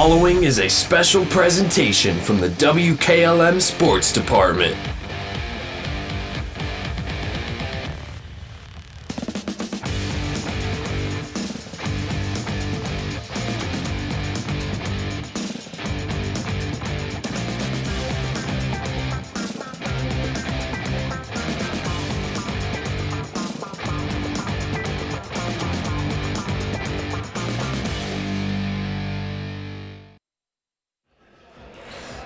following is a special presentation from the WKLM Sports Department.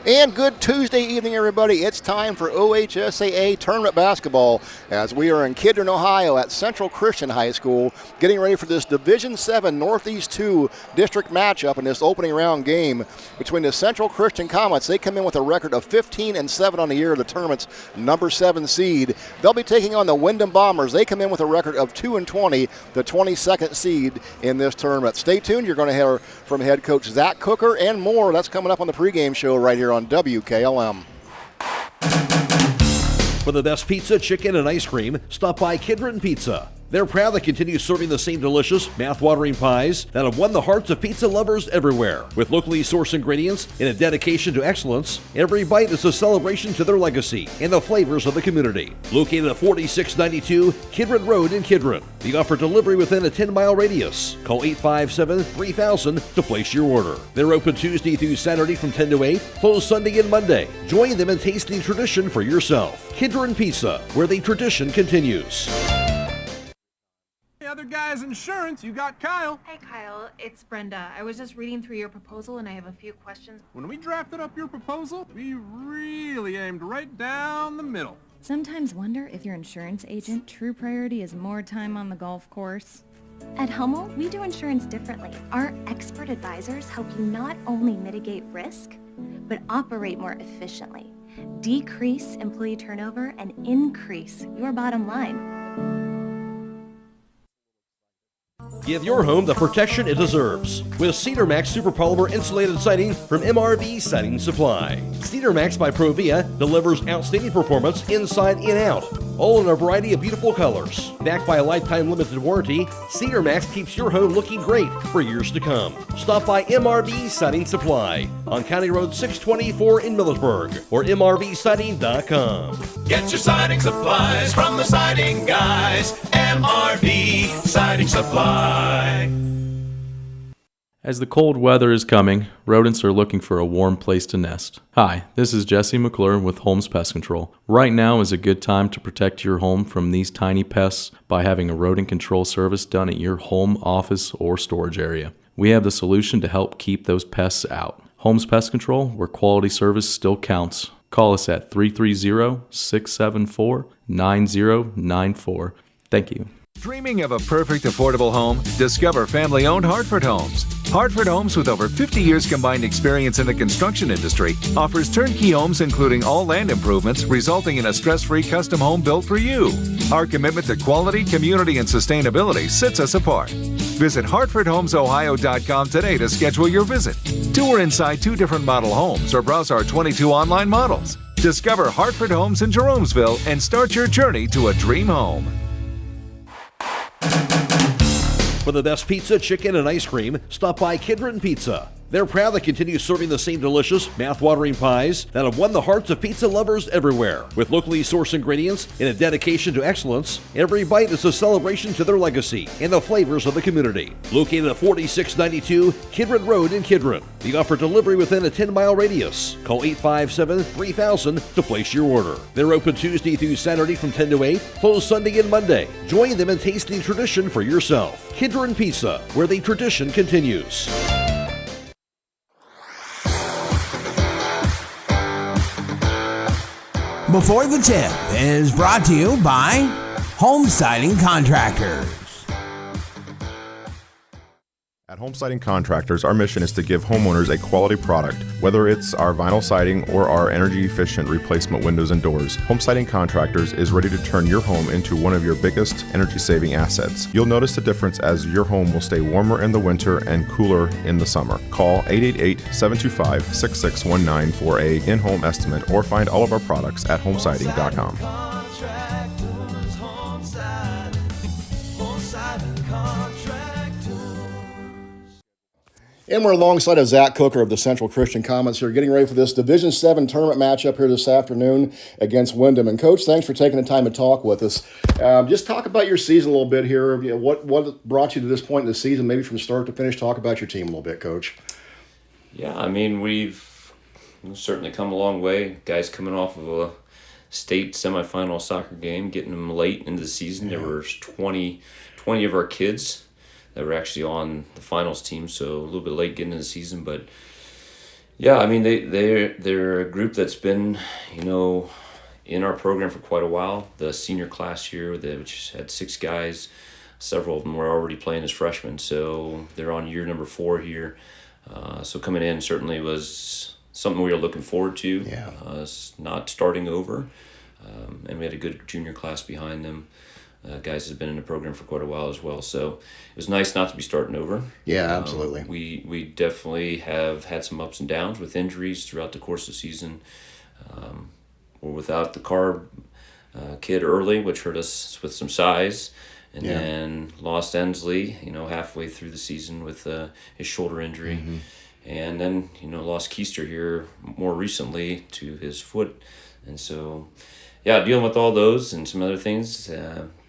And good Tuesday evening, everybody. It's time for OHSAA tournament basketball as we are in Kidron, Ohio at Central Christian High School getting ready for this Division 7 Northeast 2 district matchup in this opening round game between the Central Christian Comets. They come in with a record of 15-7 on the year, the tournament's number 7 seed. They'll be taking on the Windham Bombers. They come in with a record of 2-20, the 22nd seed in this tournament. Stay tuned. You're going to hear from head coach Zach Cooker and more. That's coming up on the pregame show right here on WKLM. For the best pizza, chicken, and ice cream, stop by Kidron Pizza. They're proud to continue serving the same delicious, mouth-watering pies that have won the hearts of pizza lovers everywhere. With locally sourced ingredients and a dedication to excellence, every bite is a celebration to their legacy and the flavors of the community. Located at 4692 Kidron Road in Kidron. They offer delivery within a 10-mile radius. Call 857-3000 to place your order. They're open Tuesday through Saturday from 10 to 8, closed Sunday and Monday. Join them in tasting tradition for yourself. Kidron Pizza, where the tradition continues. Other guy's insurance, you got Kyle. Hey Kyle, it's Brenda. I was just reading through your proposal and I have a few questions. When we drafted up your proposal, we really aimed right down the middle. Sometimes wonder if your insurance agent true priority is more time on the golf course. At Hummel, we do insurance differently. Our expert advisors help you not only mitigate risk, but operate more efficiently, decrease employee turnover, and increase your bottom line. Give your home the protection it deserves with Cedar Max Super Polymer Insulated Siding from MRV Siding Supply. Cedar Max by Provia delivers outstanding performance inside and out, all in a variety of beautiful colors. Backed by a lifetime limited warranty, Cedar Max keeps your home looking great for years to come. Stop by MRV Siding Supply on County Road 624 in Millersburg or mrvsiding.com. Get your siding supplies from the siding guys. MRV Siding Supply. As the cold weather is coming, rodents are looking for a warm place to nest. Hi, this is Jesse McClure with Holmes Pest Control. Right now is a good time to protect your home from these tiny pests by having a rodent control service done at your home, office, or storage area. We have the solution to help keep those pests out. Holmes Pest Control, where quality service still counts. Call us at 330-674-9094. Thank you. Dreaming of a perfect affordable home? Discover family-owned Hartford Homes. Hartford Homes, with over 50 years combined experience in the construction industry, offers turnkey homes including all land improvements, resulting in a stress-free custom home built for you. Our commitment to quality, community, and sustainability sets us apart. Visit HartfordHomesOhio.com today to schedule your visit. Tour inside 2 different model homes or browse our 22 online models. Discover Hartford Homes in Jeromesville and start your journey to a dream home. For the best pizza, chicken, and ice cream, stop by Kidron Pizza. They're proud to continue serving the same delicious, mouth-watering pies that have won the hearts of pizza lovers everywhere. With locally sourced ingredients and a dedication to excellence, every bite is a celebration to their legacy and the flavors of the community. Located at 4692 Kidron Road in Kidron. They offer delivery within a 10-mile radius. Call 857-3000 to place your order. They're open Tuesday through Saturday from 10 to 8, closed Sunday and Monday. Join them in tasting tradition for yourself. Kidron Pizza, where the tradition continues. Before the Tip is brought to you by Home Siding Contractors. At Home Siding Contractors, our mission is to give homeowners a quality product, whether it's our vinyl siding or our energy-efficient replacement windows and doors. Home Siding Contractors is ready to turn your home into one of your biggest energy-saving assets. You'll notice the difference as your home will stay warmer in the winter and cooler in the summer. Call 888-725-6619 for a in-home estimate or find all of our products at homesiding.com. And we're alongside of Zach Cooker of the Central Christian Comments here, getting ready for this Division 7 tournament matchup here this afternoon against Windham. And Coach, thanks for taking the time to talk with us. Just talk about your season a little bit here. You know, what brought you to this point in the season, maybe from start to finish? Talk about your team a little bit, Coach. Yeah, I mean, we've certainly come a long way. Guys coming off of a state semifinal soccer game, getting them late into the season. There were 20 of our kids that were actually on the finals team, so a little bit late getting into the season. But yeah, I mean, they're a group that's been, in our program for quite a while. The senior class here, which had 6 guys, several of them were already playing as freshmen, so they're on year number 4 here. So coming in certainly was something we were looking forward to. Yeah. Not starting over, and we had a good junior class behind them. Guys that have been in the program for quite a while as well, so it was nice not to be starting over. Yeah, absolutely. We definitely have had some ups and downs with injuries throughout the course of the season. We're without the Carb kid early, which hurt us with some size, and then lost Ensley, halfway through the season with his shoulder injury, and then lost Keister here more recently to his foot, and so yeah, dealing with all those and some other things.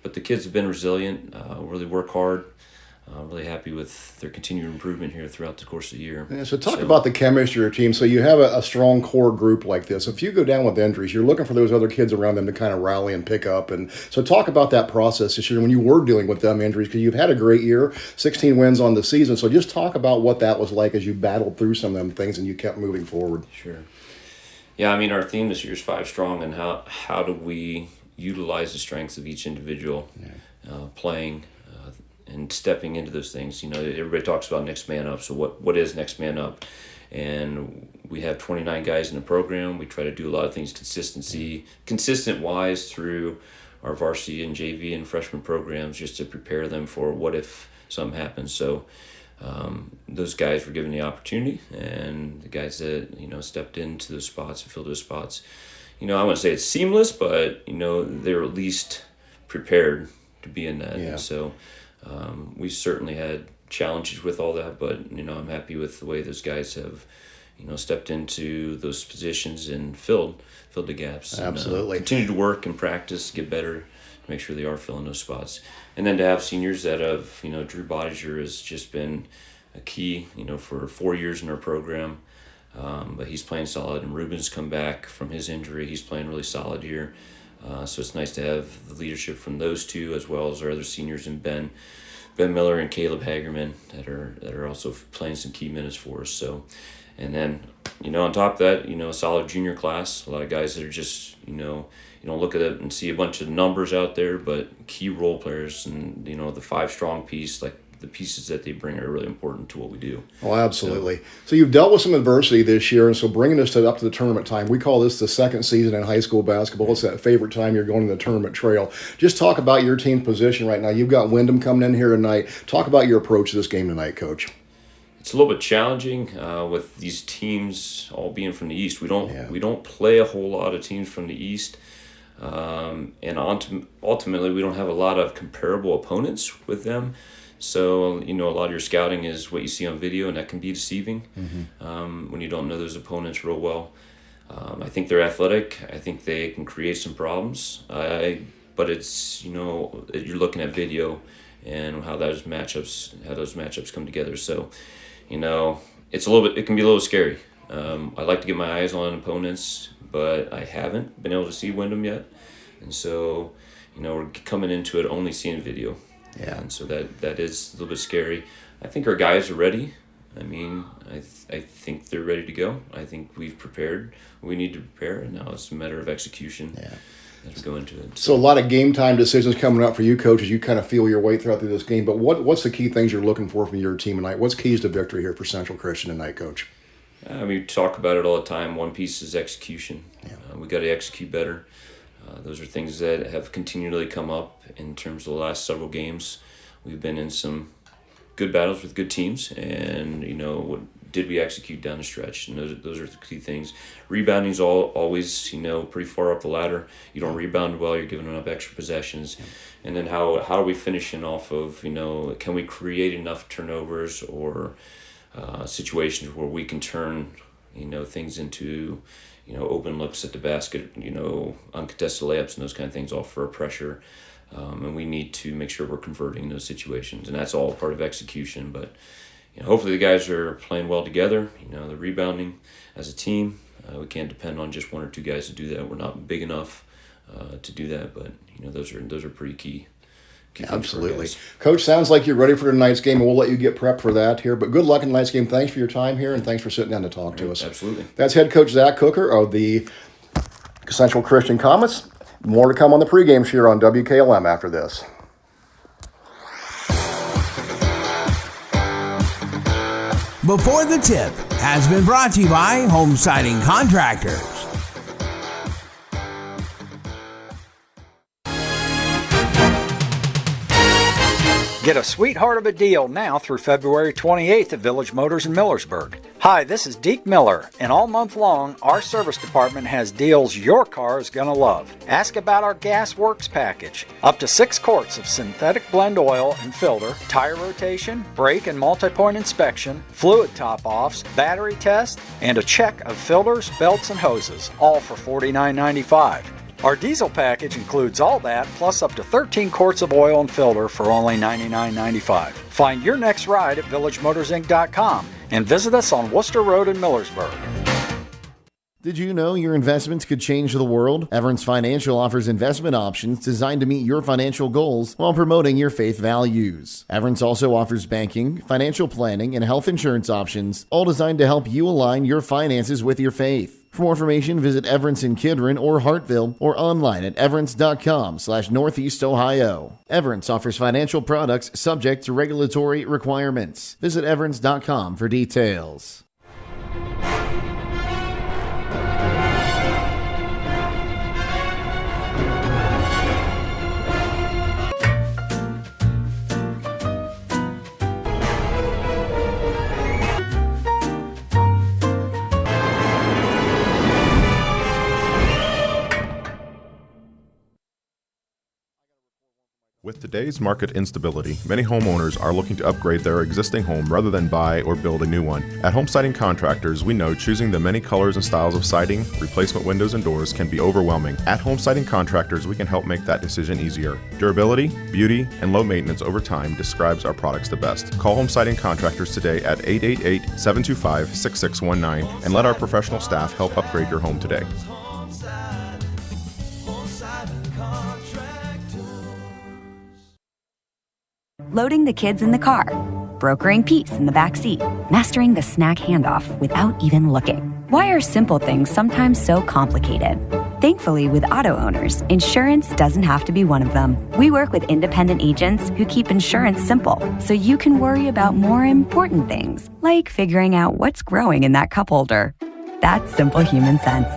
But the kids have been resilient, really work hard. Really happy with their continued improvement here throughout the course of the year. Yeah, so talk about the chemistry of your team. So you have a strong core group like this. If you go down with injuries, you're looking for those other kids around them to kind of rally and pick up. And so talk about that process this year when you were dealing with them injuries, because you've had a great year, 16 wins on the season. So just talk about what that was like as you battled through some of them things and you kept moving forward. Sure. Yeah, I mean, our theme this year is 5 strong, and how do we utilize the strengths of each individual playing and stepping into those things. Everybody talks about next man up, so what is next man up? And we have 29 guys in the program. We try to do a lot of things consistent-wise through our varsity and JV and freshman programs just to prepare them for what if something happens. So those guys were given the opportunity, and the guys that stepped into those spots and filled those spots, I wouldn't say it's seamless, but they're at least prepared to be in that. Yeah. And so we certainly had challenges with all that, but I'm happy with the way those guys have stepped into those positions and filled the gaps. Absolutely. And, continue to work and practice, get better, make sure they are filling those spots. And then to have seniors that have, Drew Bodiger has just been a key, for 4 years in our program. But he's playing solid, and Ruben's come back from his injury. He's playing really solid here. So it's nice to have the leadership from those two, as well as our other seniors in Ben Miller and Caleb Hagerman that are also playing some key minutes for us. So, and then, on top of that, a solid junior class, a lot of guys that are just, you don't look at it and see a bunch of numbers out there, but key role players, and, the 5 strong piece, like the pieces that they bring are really important to what we do. Oh, absolutely. So you've dealt with some adversity this year, and so bringing us up to the tournament time, we call this the second season in high school basketball. It's that favorite time you're going to the tournament trail. Just talk about your team's position right now. You've got Windham coming in here tonight. Talk about your approach to this game tonight, Coach. It's a little bit challenging with these teams all being from the East. We don't play a whole lot of teams from the East, and ultimately we don't have a lot of comparable opponents with them. So, a lot of your scouting is what you see on video, and that can be deceiving when you don't know those opponents real well. I think they're athletic. I think they can create some problems. But it's, you're looking at video and how those matchups come together. So, it can be a little scary. I like to get my eyes on opponents, but I haven't been able to see Windham yet. And so, we're coming into it only seeing video. Yeah. And so that is a little bit scary. I think our guys are ready. I mean, I think they're ready to go. I think we've prepared. We need to prepare, and now it's a matter of execution as we go into it. So a lot of game time decisions coming up for you, Coach, as you kind of feel your way throughout this game. But what's the key things you're looking for from your team tonight? What's keys to victory here for Central Christian tonight, Coach? We talk about it all the time. One piece is execution. We got to execute better. Those are things that have continually come up in terms of the last several games. We've been in some good battles with good teams, and did we execute down the stretch? And those are the key things. Rebounding is always pretty far up the ladder. You don't rebound well, you're giving up extra possessions. And then how are we finishing off of can we create enough turnovers or situations where we can turn, things into, open looks at the basket, uncontested layups and those kind of things, all for pressure. And we need to make sure we're converting those situations, and that's all part of execution. But hopefully the guys are playing well together. The rebounding as a team. We can't depend on just one or two guys to do that. We're not big enough to do that, but those are pretty key. Absolutely. Coach, sounds like you're ready for tonight's game, and we'll let you get prepped for that here. But good luck in tonight's game. Thanks for your time here, and thanks for sitting down to talk to us. Absolutely. That's head coach Zach Cooker of the Central Christian Comets. More to come on the pregame here on WKLM after this. Before the Tip has been brought to you by Home Siding Contractors. Get a sweetheart of a deal now through February 28th at Village Motors in Millersburg. Hi, this is Deke Miller, and all month long, our service department has deals your car is going to love. Ask about our Gas Works package. Up to 6 quarts of synthetic blend oil and filter, tire rotation, brake and multi-point inspection, fluid top-offs, battery test, and a check of filters, belts, and hoses, all for $49.95. Our diesel package includes all that, plus up to 13 quarts of oil and filter for only $99.95. Find your next ride at villagemotorsinc.com and visit us on Worcester Road in Millersburg. Did you know your investments could change the world? Everence Financial offers investment options designed to meet your financial goals while promoting your faith values. Everence also offers banking, financial planning, and health insurance options, all designed to help you align your finances with your faith. For more information, visit Everence in Kidron or Hartville or online at everence.com/Northeast Ohio. Everence offers financial products subject to regulatory requirements. Visit everence.com for details. With today's market instability, many homeowners are looking to upgrade their existing home rather than buy or build a new one. At Home Siding Contractors, we know choosing the many colors and styles of siding, replacement windows, and doors can be overwhelming. At Home Siding Contractors, we can help make that decision easier. Durability, beauty, and low maintenance over time describes our products the best. Call Home Siding Contractors today at 888-725-6619 and let our professional staff help upgrade your home today. Loading the kids in the car, brokering peace in the back seat, mastering the snack handoff without even looking. Why are simple things sometimes so complicated? Thankfully, with auto owners, insurance doesn't have to be one of them. We work with independent agents who keep insurance simple, so you can worry about more important things, like figuring out what's growing in that cup holder. That's simple human sense.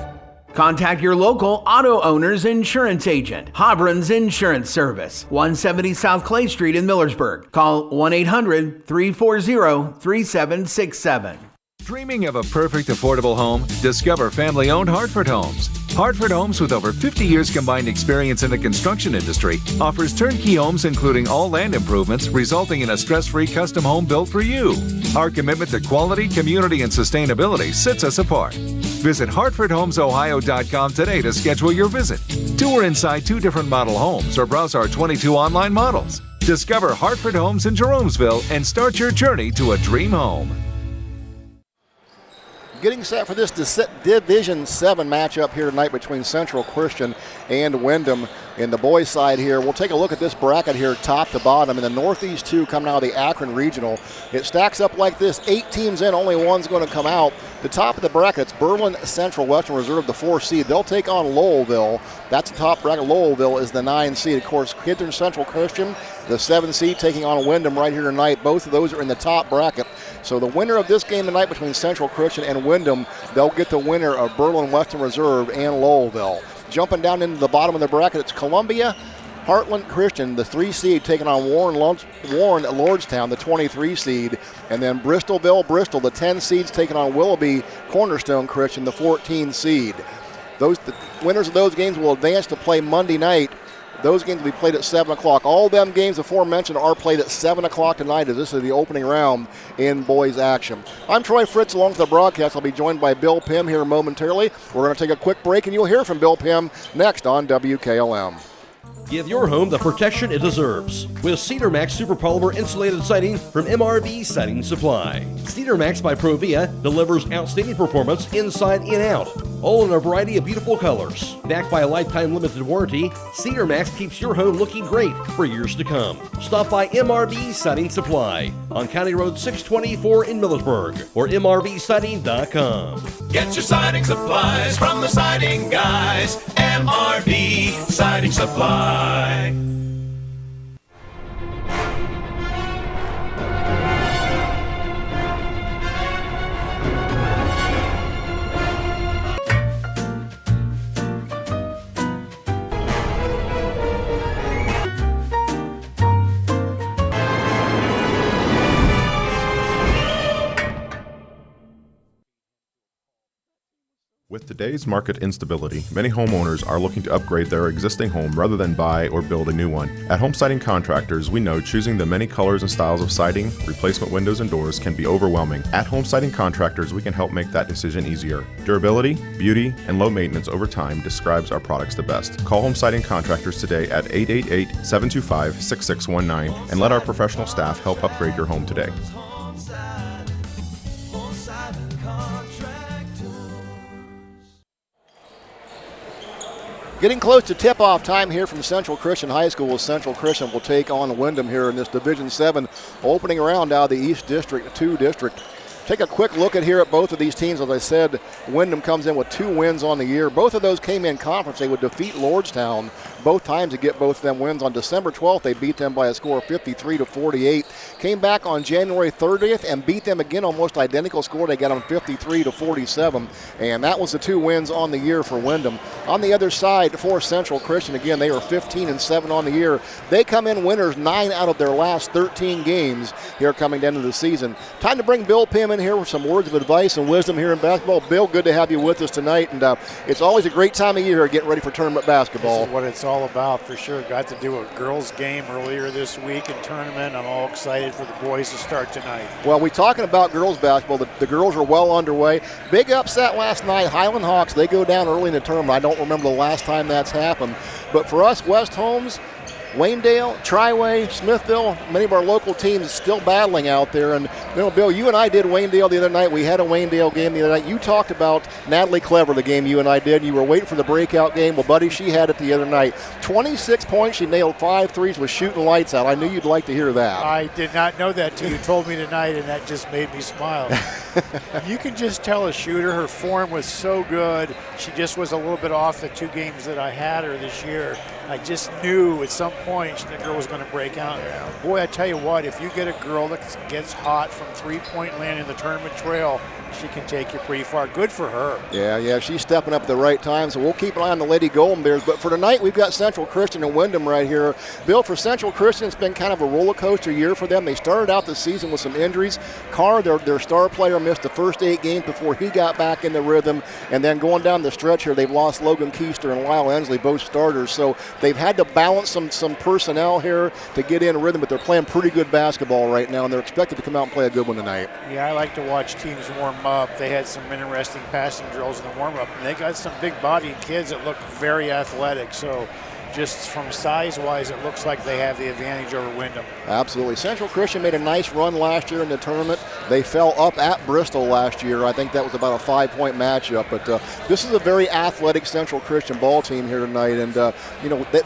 Contact your local auto owner's insurance agent. Hobron's Insurance Service, 170 South Clay Street in Millersburg. Call 1-800-340-3767. Dreaming of a perfect affordable home? Discover family-owned Hartford Homes. Hartford Homes, with over 50 years combined experience in the construction industry, offers turnkey homes including all land improvements, resulting in a stress-free custom home built for you. Our commitment to quality, community, and sustainability sets us apart. Visit HartfordHomesOhio.com today to schedule your visit. Tour inside 2 different model homes or browse our 22 online models. Discover Hartford Homes in Jeromesville and start your journey to a dream home. Getting set for this Division 7 matchup here tonight between Central Christian and Windham. In the boys' side here, we'll take a look at this bracket here, top to bottom. In the Northeast 2 coming out of the Akron Regional. It stacks up like this. 8 teams in, only one's going to come out. The top of the bracket, it's Berlin Central Western Reserve, the 4 seed. They'll take on Lowellville. That's the top bracket. Lowellville is the 9 seed. Of course, Kidron Central Christian, the 7 seed, taking on Windham right here tonight. Both of those are in the top bracket. So the winner of this game tonight between Central Christian and Windham, they'll get the winner of Berlin Western Reserve and Lowellville. Jumping down into the bottom of the bracket, it's Columbia Heartland Christian, the 3 seed, taking on Warren Lordstown, the 23 seed. And then Bristol, the 10 seeds, taking on Willoughby Cornerstone Christian, the 14 seed. The winners of those games will advance to play Monday night Those games will be played at 7 o'clock. All them games aforementioned are played at 7 o'clock tonight, as this is the opening round in boys action. I'm Troy Fritz along with the broadcast. I'll be joined by Bill Pym here momentarily. We're going to take a quick break, and you'll hear from Bill Pym next on WKLM. Give your home the protection it deserves with Cedar Max Super Polymer Insulated Siding from MRV Siding Supply. Cedar Max by Provia delivers outstanding performance inside and out, all in a variety of beautiful colors. Backed by a lifetime limited warranty, Cedar Max keeps your home looking great for years to come. Stop by MRV Siding Supply on County Road 624 in Millersburg or mrvsiding.com. Get your siding supplies from the siding guys. MRV Siding Supply. With today's market instability, many homeowners are looking to upgrade their existing home rather than buy or build a new one. At Home Siding Contractors, we know choosing the many colors and styles of siding, replacement windows, and doors can be overwhelming. At Home Siding Contractors, we can help make that decision easier. Durability, beauty, and low maintenance over time describes our products the best. Call Home Siding Contractors today at 888-725-6619 and let our professional staff help upgrade your home today. Getting close to tip-off time here from Central Christian High School, as Central Christian will take on Windham here in this Division 7 opening round out of the East District 2 district. Take a quick look at here at both of these teams. As I said, Windham comes in with 2 wins on the year. Both of those came in conference. They would defeat Lordstown both times to get both of them wins. On December 12th, they beat them by a score of 53-48. Came back on January 30th and beat them again, almost identical score. They got them 53-47, and that was the 2 wins on the year for Windham. On the other side, for Central Christian, again, they were 15-7 on the year. They come in winners 9 out of their last 13 games here coming down to the season. Time to bring Bill Pym in here with some words of advice and wisdom here in basketball. Bill, good to have you with us tonight, and it's always a great time of year getting ready for tournament basketball. This is what it's all about for sure. Got to do a girls game earlier this week in tournament. I'm all excited for the boys to start tonight. Well, we're talking about girls basketball. The girls are well underway. Big upset last night. Highland Hawks, they go down early in the tournament. I don't remember the last time that's happened. But for us, West Holmes, Waynedale, Triway, Smithville, many of our local teams still battling out there. And, Bill, you and I did Waynedale the other night. We had a Waynedale game the other night. You talked about Natalie Clever, the game you and I did. You were waiting for the breakout game. Well, buddy, she had it the other night. 26 points. She nailed 5 threes, was shooting lights out. I knew you'd like to hear that. I did not know that till you told me tonight, and that just made me smile. You can just tell a shooter. Her form was so good. She just was a little bit off the 2 games that I had her this year. I just knew at some point the girl was going to break out. Yeah. Boy, I tell you what, if you get a girl that gets hot from three-point land in the tournament trail, she can take you pretty far. Good for her. Yeah, she's stepping up at the right time, so we'll keep an eye on the Lady Golden Bears. But for tonight, we've got Central Christian and Windham right here. Bill, for Central Christian, it's been kind of a roller coaster year for them. They started out the season with some injuries. Carr, their star player, missed the first 8 games before he got back in the rhythm. And then going down the stretch here, they've lost Logan Keister and Lyle Ensley, both starters. So they've had to balance some personnel here to get in rhythm, but they're playing pretty good basketball right now, and they're expected to come out and play a good one tonight. Yeah, I like to watch teams warm up. They had some interesting passing drills in the warm-up, and they got some big-bodied kids that look very athletic. So just from size-wise, it looks like they have the advantage over Windham. Absolutely. Central Christian made a nice run last year in the tournament. They fell up at Bristol last year. I think that was about a 5-point matchup. But this is a very athletic Central Christian ball team here tonight, and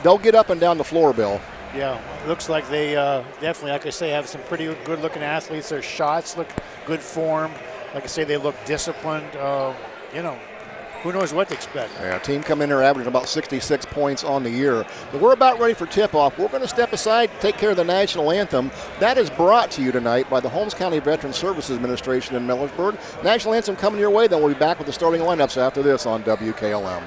they'll get up and down the floor, Bill. Yeah, it looks like they definitely, like I say, have some pretty good-looking athletes. Their shots look good form. Like I say, they look disciplined. Who knows what to expect. Yeah, team come in there averaging about 66 points on the year. But we're about ready for tip-off. We're going to step aside, take care of the national anthem. That is brought to you tonight by the Holmes County Veteran Services Administration in Millersburg. National anthem coming your way, then we'll be back with the starting lineups after this on WKLM.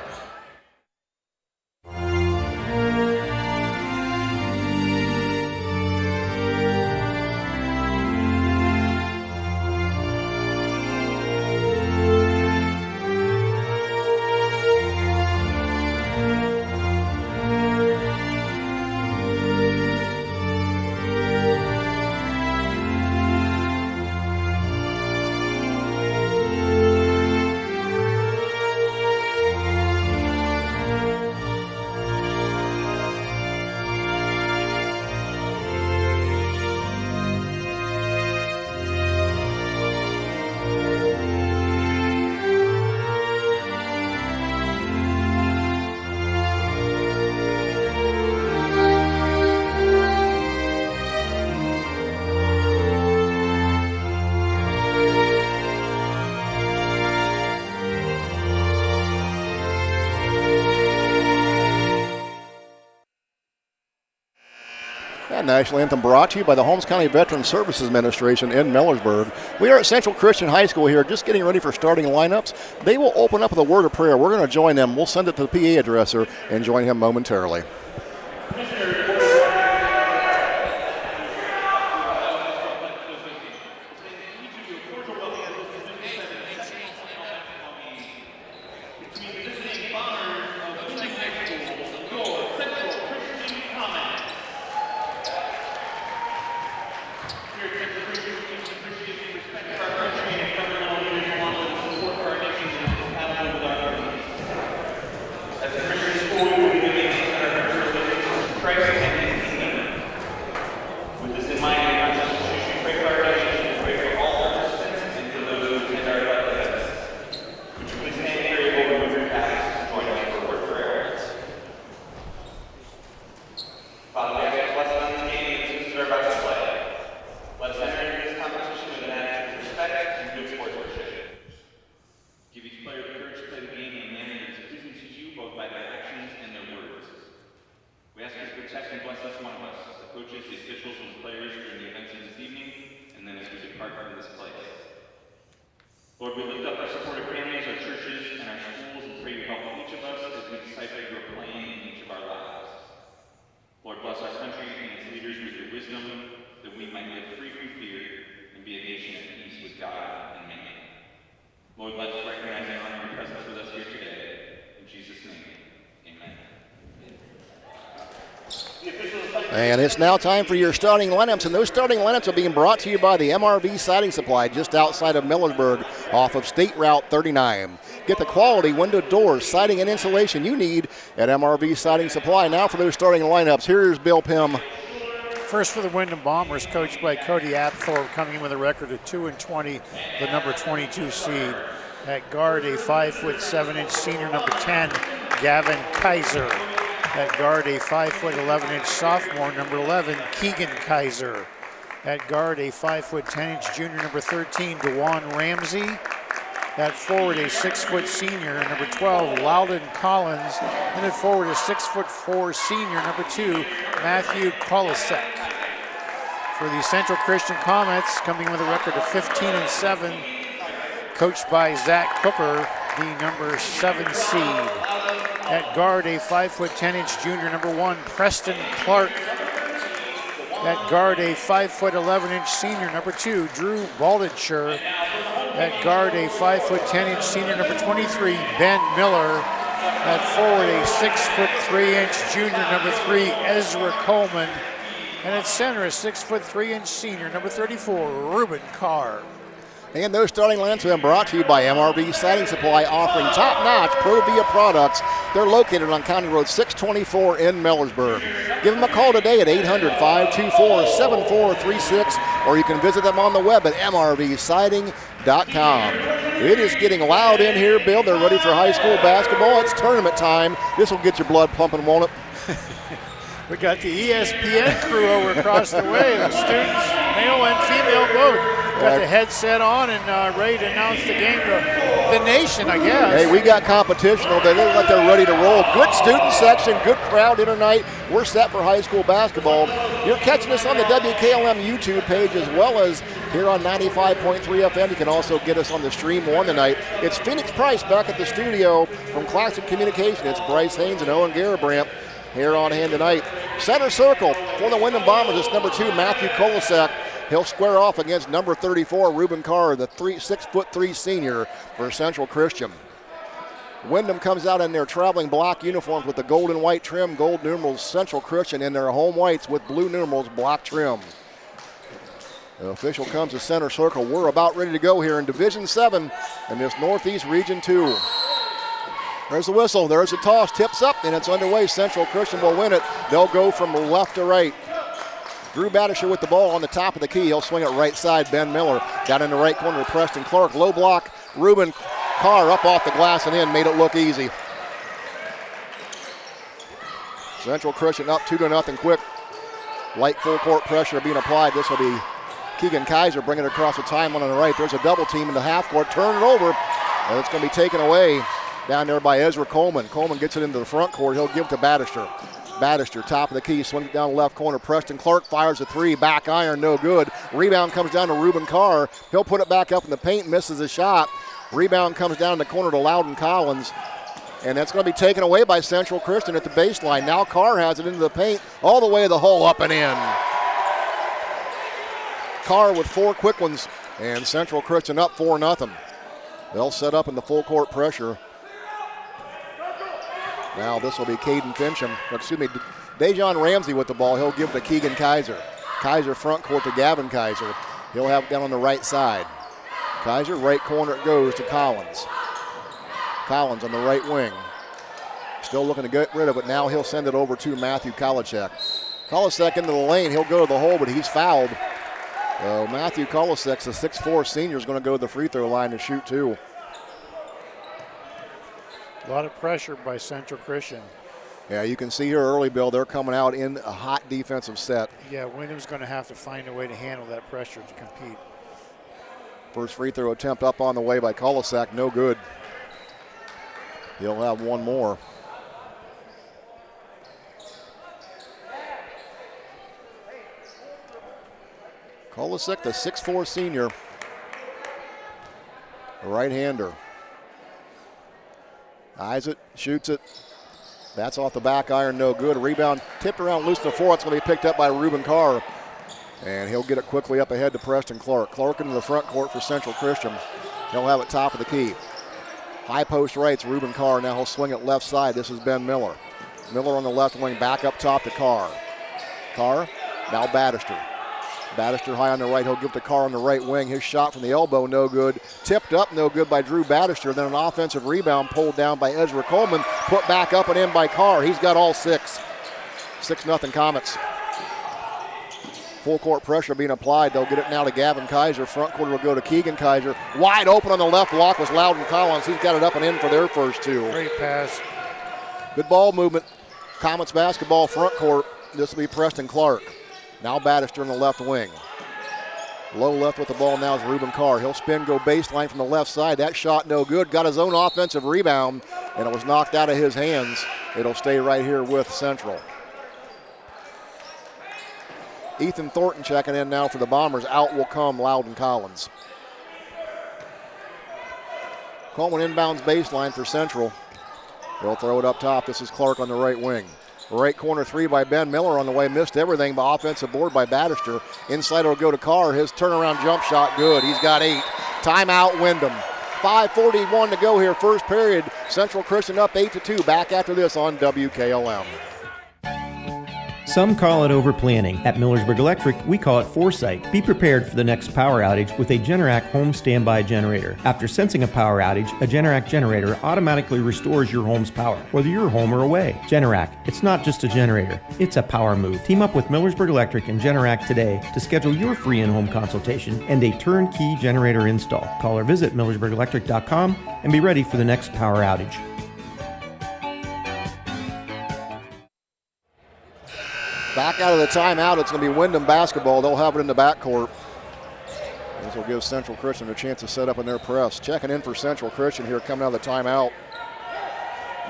That national anthem brought to you by the Holmes County Veteran Services Administration in Millersburg. We are at Central Christian High School here, just getting ready for starting lineups. They will open up with a word of prayer. We're going to join them. We'll send it to the PA addresser and join him momentarily. And it's now time for your starting lineups, and those starting lineups are being brought to you by the MRV Siding Supply just outside of Millersburg off of State Route 39. Get the quality window, doors, siding, and insulation you need at MRV Siding Supply. Now for those starting lineups, here's Bill Pym. First for the Windham Bombers, coached by Cody Apthorpe, coming in with a record of 2-20, the number 22 seed. At guard, a 5'7" senior, number 10, Gavin Kaiser. At guard, a 5'11" sophomore, number 11, Keegan Kaiser. At guard, a 5'10" junior, number 13, Dewan Ramsey. At forward, a 6' senior, number 12, Loudon Collins. And at forward, a 6'4" senior, number 2, Matthew Kolasek. For the Central Christian Comets, coming with a record of 15-7, coached by Zach Cooper, the number 7 seed. At guard, a 5'10" junior, number 1, Preston Clark. At guard, a 5'11" senior, number 2, Drew Baldensher. At guard, a 5'10" senior, number 23, Ben Miller. At forward, a 6'3" junior, number 3, Ezra Coleman. And at center, a 6'3" senior, number 34, Ruben Carr. And those starting lineups have been brought to you by MRV Siding Supply, offering top-notch Provia products. They're located on County Road 624 in Millersburg. Give them a call today at 800-524-7436, or you can visit them on the web at mrvsiding.com. It is getting loud in here, Bill. They're ready for high school basketball. It's tournament time. This will get your blood pumping, won't it? We got the ESPN crew over across the way. The students, male and female both, got the headset on and ready to announce the game to the nation, I guess. Hey, we got competition. They look like they're ready to roll. Good student section, good crowd here tonight. We're set for high school basketball. You're catching us on the WKLM YouTube page as well as here on 95.3 FM. You can also get us on the stream one tonight. It's Phoenix Price back at the studio from Claxon Communication. It's Bryce Haynes and Owen Garabrandt here on hand tonight. Center circle for the Windham Bombers. It's number 2, Matthew Kolasek. He'll square off against number 34, Ruben Carr, the 6'3" senior for Central Christian. Wyndham comes out in their traveling black uniforms with the gold and white trim, gold numerals, Central Christian in their home whites with blue numerals, black trim. The official comes to center circle. We're about ready to go here in Division 7 in this Northeast Region 2. There's the whistle, there's the toss, tips up, and it's underway. Central Christian will win it. They'll go from left to right. Drew Badisher with the ball on the top of the key. He'll swing it right side. Ben Miller down in the right corner. Preston Clark, low block. Ruben Carr up off the glass and in, made it look easy. Central Christian up 2-0 quick. Light full court pressure being applied. This will be Keegan Kaiser bringing it across the timeline on the right. There's a double team in the half court. Turn it over, and it's going to be taken away down there by Ezra Coleman. Coleman gets it into the front court. He'll give to Badisher. Bannister, top of the key, swings it down the left corner. Preston Clark fires a three, back iron, no good. Rebound comes down to Reuben Carr. He'll put it back up in the paint, misses a shot. Rebound comes down in the corner to Loudon Collins. And that's going to be taken away by Central Christian at the baseline. Now Carr has it into the paint, all the way to the hole, up and in. Carr with 4 quick ones, and Central Christian up 4-0. They'll set up in the full court pressure. Now this will be Dejon Ramsey with the ball. He'll give to Keegan Kaiser. Kaiser front court to Gavin Kaiser. He'll have it down on the right side. Kaiser, right corner it goes to Collins. Collins on the right wing. Still looking to get rid of it. Now he'll send it over to Matthew Kolacek. Kolacek into the lane. He'll go to the hole, but he's fouled. Matthew Kolacek, the 6'4 senior, is going to go to the free throw line to shoot 2. A lot of pressure by Central Christian. Yeah, you can see here early, Bill, they're coming out in a hot defensive set. Yeah, Windham's going to have to find a way to handle that pressure to compete. First free throw attempt up on the way by Kolacek, no good. He'll have one more. Kolacek, the 6'4 senior, a right-hander. Eyes it, shoots it. That's off the back iron, no good. Rebound tipped around loose to the floor. It's going to be picked up by Reuben Carr. And he'll get it quickly up ahead to Preston Clark. Clark into the front court for Central Christian. He'll have it top of the key. High post rights, Reuben Carr. Now he'll swing it left side. This is Ben Miller. Miller on the left wing, back up top to Carr. Carr, now Bannister. Bannister high on the right. He'll give to Carr on the right wing. His shot from the elbow, no good. Tipped up, no good by Drew Bannister. Then an offensive rebound pulled down by Ezra Coleman. Put back up and in by Carr. He's got all 6. 6-0 Comets. Full court pressure being applied. They'll get it now to Gavin Kaiser. Front court will go to Keegan Kaiser. Wide open on the left block was Loudon Collins. He's got it up and in for their first 2. Great pass. Good ball movement. Comets basketball front court. This will be Preston Clark. Now Bannister in the left wing. Low left with the ball now is Reuben Carr. He'll spin, go baseline from the left side. That shot no good. Got his own offensive rebound, and it was knocked out of his hands. It'll stay right here with Central. Ethan Thornton checking in now for the Bombers. Out will come Loudon Collins. Coleman inbounds baseline for Central. They'll throw it up top. This is Clark on the right wing. Right corner 3 by Ben Miller on the way. Missed everything, but offensive board by Bannister. Inside it'll go to Carr. His turnaround jump shot good. He's got 8. Timeout Windham. 5:41 to go here, first period. Central Christian up 8-2. Back after this on WKLM. Some call it overplanning. At Millersburg Electric, we call it foresight. Be prepared for the next power outage with a Generac home standby generator. After sensing a power outage, a Generac generator automatically restores your home's power, whether you're home or away. Generac, it's not just a generator, it's a power move. Team up with Millersburg Electric and Generac today to schedule your free in-home consultation and a turnkey generator install. Call or visit millersburgelectric.com and be ready for the next power outage. Back out of the timeout, it's going to be Windham basketball. They'll have it in the backcourt. This will give Central Christian a chance to set up in their press. Checking in for Central Christian here coming out of the timeout.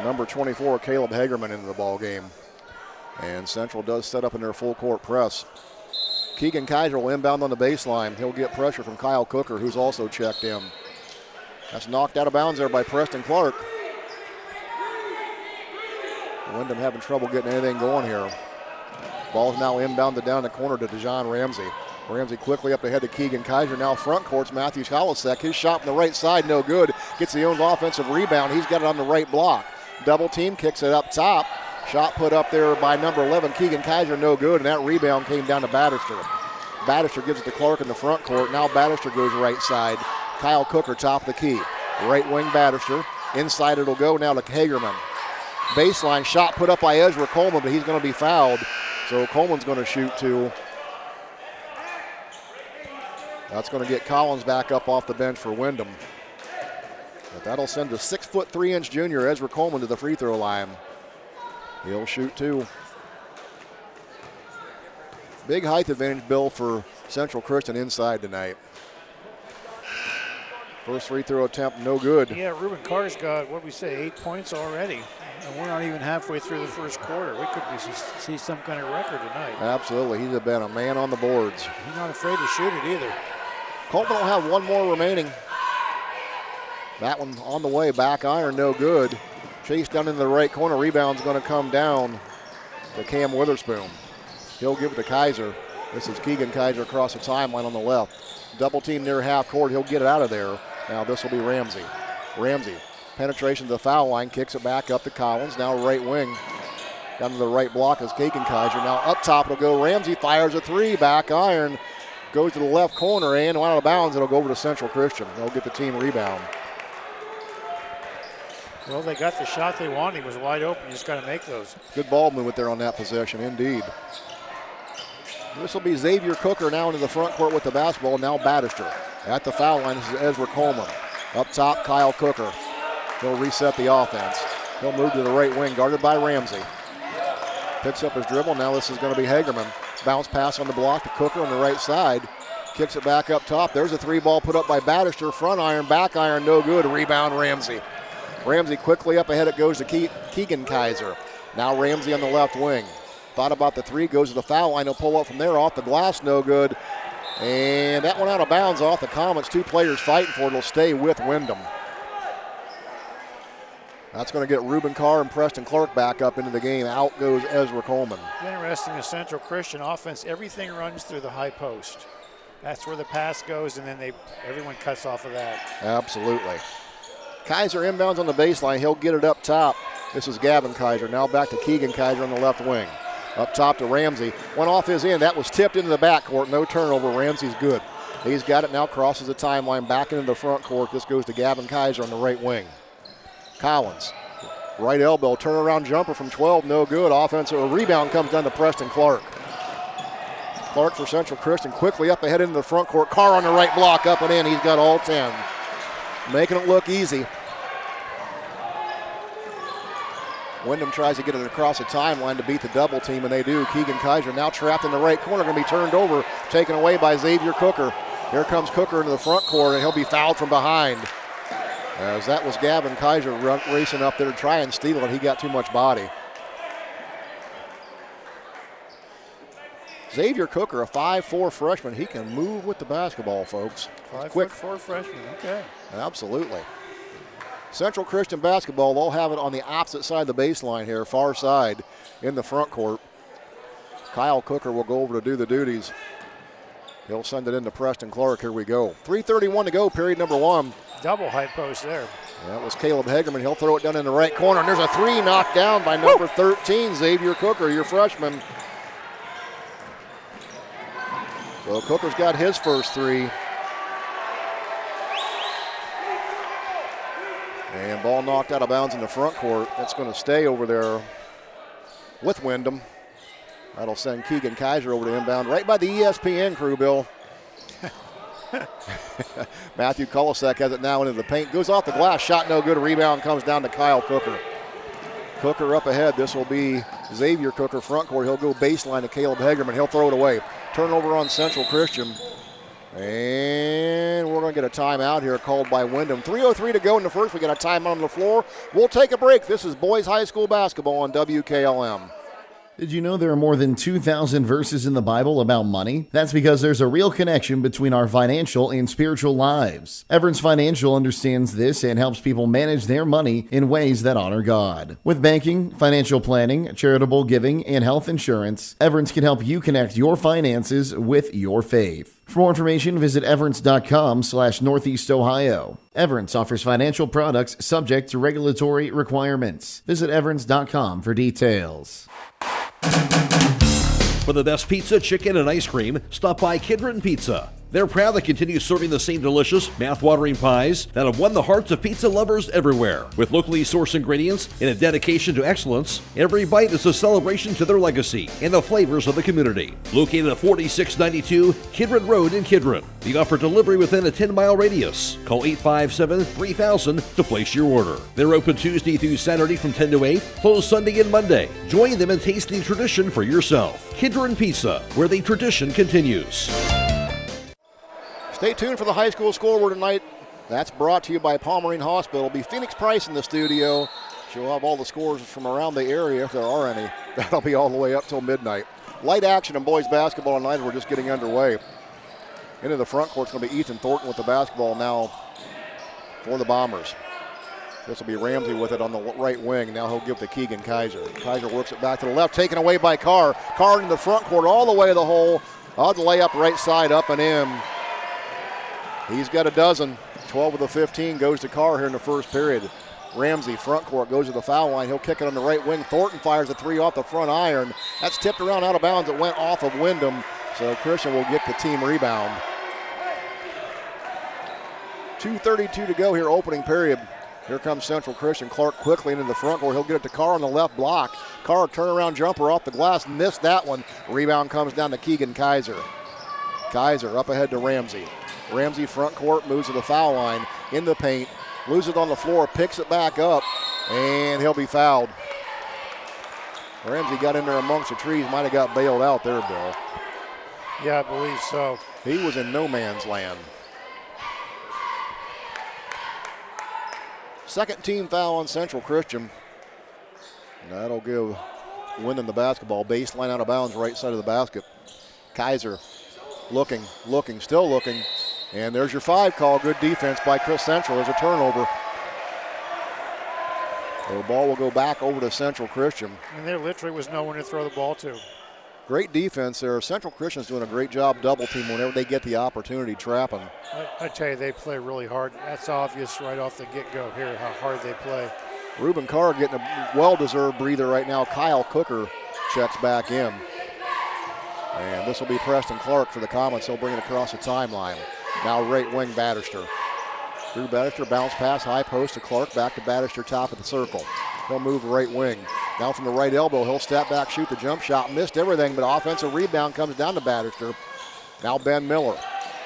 Number 24, Caleb Hagerman into the ball game. And Central does set up in their full court press. Keegan Kaiser will inbound on the baseline. He'll get pressure from Kyle Cooker, who's also checked in. That's knocked out of bounds there by Preston Clark. Windham having trouble getting anything going here. Ball's now inbounded down the corner to Dejon Ramsey. Ramsey quickly up ahead to Keegan Kaiser. Now front court's Matthew Kolacek. His shot from the right side, no good. Gets the own offensive rebound. He's got it on the right block. Double team, kicks it up top. Shot put up there by number 11, Keegan Kaiser, no good. And that rebound came down to Bannister. Bannister gives it to Clark in the front court. Now Bannister goes right side. Kyle Cooker top of the key. Right wing Bannister. Inside it'll go now to Hagerman. Baseline shot put up by Ezra Coleman, but he's going to be fouled. So Coleman's going to shoot 2. That's going to get Collins back up off the bench for Windham. But that'll send the 6'3" junior Ezra Coleman to the free throw line. He'll shoot 2. Big height advantage, Bill, for Central Christian inside tonight. First free throw attempt, no good. Yeah, Reuben Carr's got, 8 points already. And we're not even halfway through the first quarter. We could see some kind of record tonight. Absolutely. He's been a man on the boards. He's not afraid to shoot it either. Colton will have one more remaining. That one on the way, back iron, no good. Chase down in the right corner. Rebound's going to come down to Cam Witherspoon. He'll give it to Kaiser. This is Keegan Kaiser across the timeline on the left. Double team near half court. He'll get it out of there. Now this will be Ramsey. Ramsey, penetration to the foul line, kicks it back up to Collins. Now right wing. Down to the right block is Keegan Kaiser. Now up top it'll go Ramsey, fires a three, back iron. Goes to the left corner and out of bounds. It'll go over to Central Christian. They'll get the team rebound. Well, they got the shot they wanted. He was wide open. You just got to make those. Good ball movement there on that possession, indeed. This will be Xavier Cooker now into the front court with the basketball. Now Battister at the foul line. This is Ezra Coleman. Up top, Kyle Cooker. He'll reset the offense. He'll move to the right wing, guarded by Ramsey. Picks up his dribble. Now this is going to be Hagerman. Bounce pass on the block to Cooker on the right side. Kicks it back up top. There's a three ball put up by Battister. Front iron, back iron, no good. Rebound Ramsey. Ramsey quickly up ahead. It goes to Keegan Kaiser. Now Ramsey on the left wing. Thought about the three, goes to the foul line. He'll pull up from there off the glass, no good. And that one out of bounds off the Comets. Two players fighting for it. It'll stay with Windham. That's going to get Reuben Carr and Preston Clark back up into the game. Out goes Ezra Coleman. Interesting, the Central Christian offense, everything runs through the high post. That's where the pass goes, and then everyone cuts off of that. Absolutely. Kaiser inbounds on the baseline. He'll get it up top. This is Gavin Kaiser. Now back to Keegan Kaiser on the left wing. Up top to Ramsey. Went off his end. That was tipped into the backcourt. No turnover. Ramsey's good. He's got it now. Crosses the timeline back into the front court. This goes to Gavin Kaiser on the right wing. Collins. Right elbow. Turnaround jumper from 12. No good. Offensive rebound comes down to Preston Clark. Clark for Central Christian. Quickly up ahead into the front court. Carr on the right block. Up and in. He's got all 10. Making it look easy. Windham tries to get it across the timeline to beat the double team, and they do. Keegan Kaiser now trapped in the right corner, going to be turned over, taken away by Xavier Cooker. Here comes Cooker into the front court, and he'll be fouled from behind. As that was Gavin Kaiser racing up there to try and steal it. He got too much body. Xavier Cooker, a 5'4" freshman. He can move with the basketball, folks. 5'4" freshman, okay. Absolutely. Central Christian basketball, they'll have it on the opposite side of the baseline here, far side in the front court. Kyle Cooker will go over to do the duties. He'll send it into Preston Clark. Here we go. 3:31 to go, period number one. Double high post there. That was Caleb Hagerman. He'll throw it down in the right corner, and there's a three knocked down by number 13, Xavier Cooker, your freshman. So Cooker's got his first three. And ball knocked out of bounds in the front court. That's going to stay over there with Windham. That'll send Keegan Kaiser over to inbound right by the ESPN crew, Bill. Matthew Kulisek has it now into the paint. Goes off the glass. Shot no good. Rebound comes down to Kyle Cooker. Cooker up ahead. This will be Xavier Cooker front court. He'll go baseline to Caleb Hagerman. He'll throw it away. Turnover on Central Christian. And we're going to get a timeout here called by Windham. 3:03 to go in the first. We got a timeout on the floor. We'll take a break. This is boys high school basketball on WKLM. Did you know there are more than 2,000 verses in the Bible about money? That's because there's a real connection between our financial and spiritual lives. Everence Financial understands this and helps people manage their money in ways that honor God. With banking, financial planning, charitable giving, and health insurance, Everence can help you connect your finances with your faith. For more information, visit everence.com/Northeast Ohio. Everence offers financial products subject to regulatory requirements. Visit everence.com for details. For the best pizza, chicken, and ice cream, stop by Kidron Pizza. They're proud to continue serving the same delicious, mouth-watering pies that have won the hearts of pizza lovers everywhere. With locally sourced ingredients and a dedication to excellence, every bite is a celebration to their legacy and the flavors of the community. Located at 4692 Kidron Road in Kidron. They offer delivery within a 10-mile radius. Call 857-3000 to place your order. They're open Tuesday through Saturday from 10 to 8, closed Sunday and Monday. Join them in tasting tradition for yourself. Kidron Pizza, where the tradition continues. Stay tuned for the high school scoreboard tonight. That's brought to you by Palmerine Hospital. It'll be Phoenix Price in the studio. She'll have all the scores from around the area, if there are any. That'll be all the way up till midnight. Light action in boys basketball tonight. We're just getting underway. Into the front court, it's going to be Ethan Thornton with the basketball now for the Bombers. This will be Ramsey with it on the right wing. Now he'll give to Keegan Kaiser. Kaiser works it back to the left, taken away by Carr. Carr in the front court all the way to the hole. On the layup right side, up and in. He's got a dozen. 12 of the 15 goes to Carr here in the first period. Ramsey, front court, goes to the foul line. He'll kick it on the right wing. Thornton fires a three off the front iron. That's tipped around out of bounds. It went off of Windham. So Christian will get the team rebound. 2:32 to go here, opening period. Here comes Central Christian. Clark quickly into the front court. He'll get it to Carr on the left block. Carr, turnaround jumper off the glass, missed that one. Rebound comes down to Keegan Kaiser. Kaiser up ahead to Ramsey. Ramsey front court, moves to the foul line, in the paint, loses it on the floor, picks it back up, and he'll be fouled. Ramsey got in there amongst the trees, might have got bailed out there, Bill. Yeah, I believe so. He was in no man's land. Second team foul on Central Christian. That'll give Windham the basketball. Baseline out of bounds, right side of the basket. Kaiser looking, still looking. And there's your 5 call. Good defense by Chris Central. There's a turnover. The ball will go back over to Central Christian. And there literally was no one to throw the ball to. Great defense there. Central Christian's doing a great job double team whenever they get the opportunity trapping. I tell you, they play really hard. That's obvious right off the get-go here, how hard they play. Reuben Carr getting a well-deserved breather right now. Kyle Cooker checks back in. And this will be Preston Clark for the Comets. He'll bring it across the timeline. Now right wing Battister. Drew Battister, bounce pass, high post to Clark, back to Battister, top of the circle. He'll move right wing. Now from the right elbow, he'll step back, shoot the jump shot. Missed everything, but offensive rebound comes down to Battister. Now Ben Miller,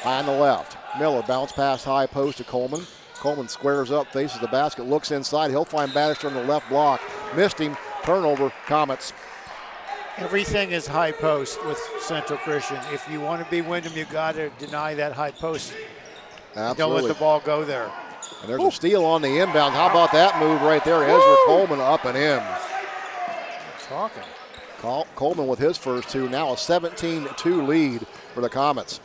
high on the left. Miller, bounce pass, high post to Coleman. Coleman squares up, faces the basket, looks inside. He'll find Battister on the left block. Missed him, turnover, Comets. Everything is high post with Central Christian. If you want to be Windham, you got to deny that high post. Absolutely. Don't let the ball go there. And there's a steal on the inbound. How about that move right there? Ezra Coleman up and in. Talking. Coleman with his first 2. Now a 17-2 lead for the Comets.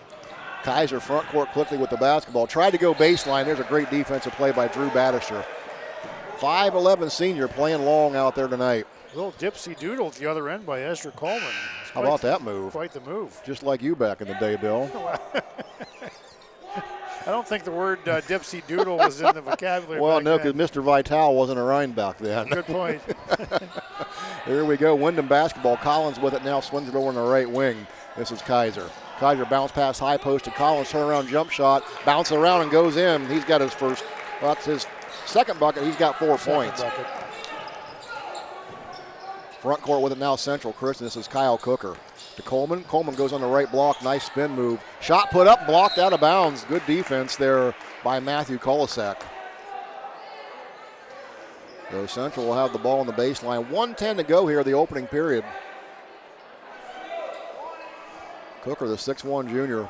Kaiser front court quickly with the basketball. Tried to go baseline. There's a great defensive play by Drew Battister. 5'11 senior playing long out there tonight. A little dipsy doodle at the other end by Ezra Coleman. How about that move? Quite the move. Just like you back in the day, Bill. I don't think the word dipsy doodle was in the vocabulary. Well, back no, then. because Mr. Vitale wasn't around back then. Good point. Here we go. Wyndham basketball. Collins with it now. Swings it over in the right wing. This is Kaiser. Kaiser bounce pass high post to Collins. Turnaround jump shot. Bounce around and goes in. He's got his first. Well, that's his second bucket. He's got 4 points. Bucket. Front court with it now. Central Christian. This is Kyle Cooker. To Coleman. Coleman goes on the right block. Nice spin move. Shot put up, blocked out of bounds. Good defense there by Matthew Kolisak. So Central will have the ball on the baseline. 1:10 to go here, the opening period. Cooker, the 6'1 junior,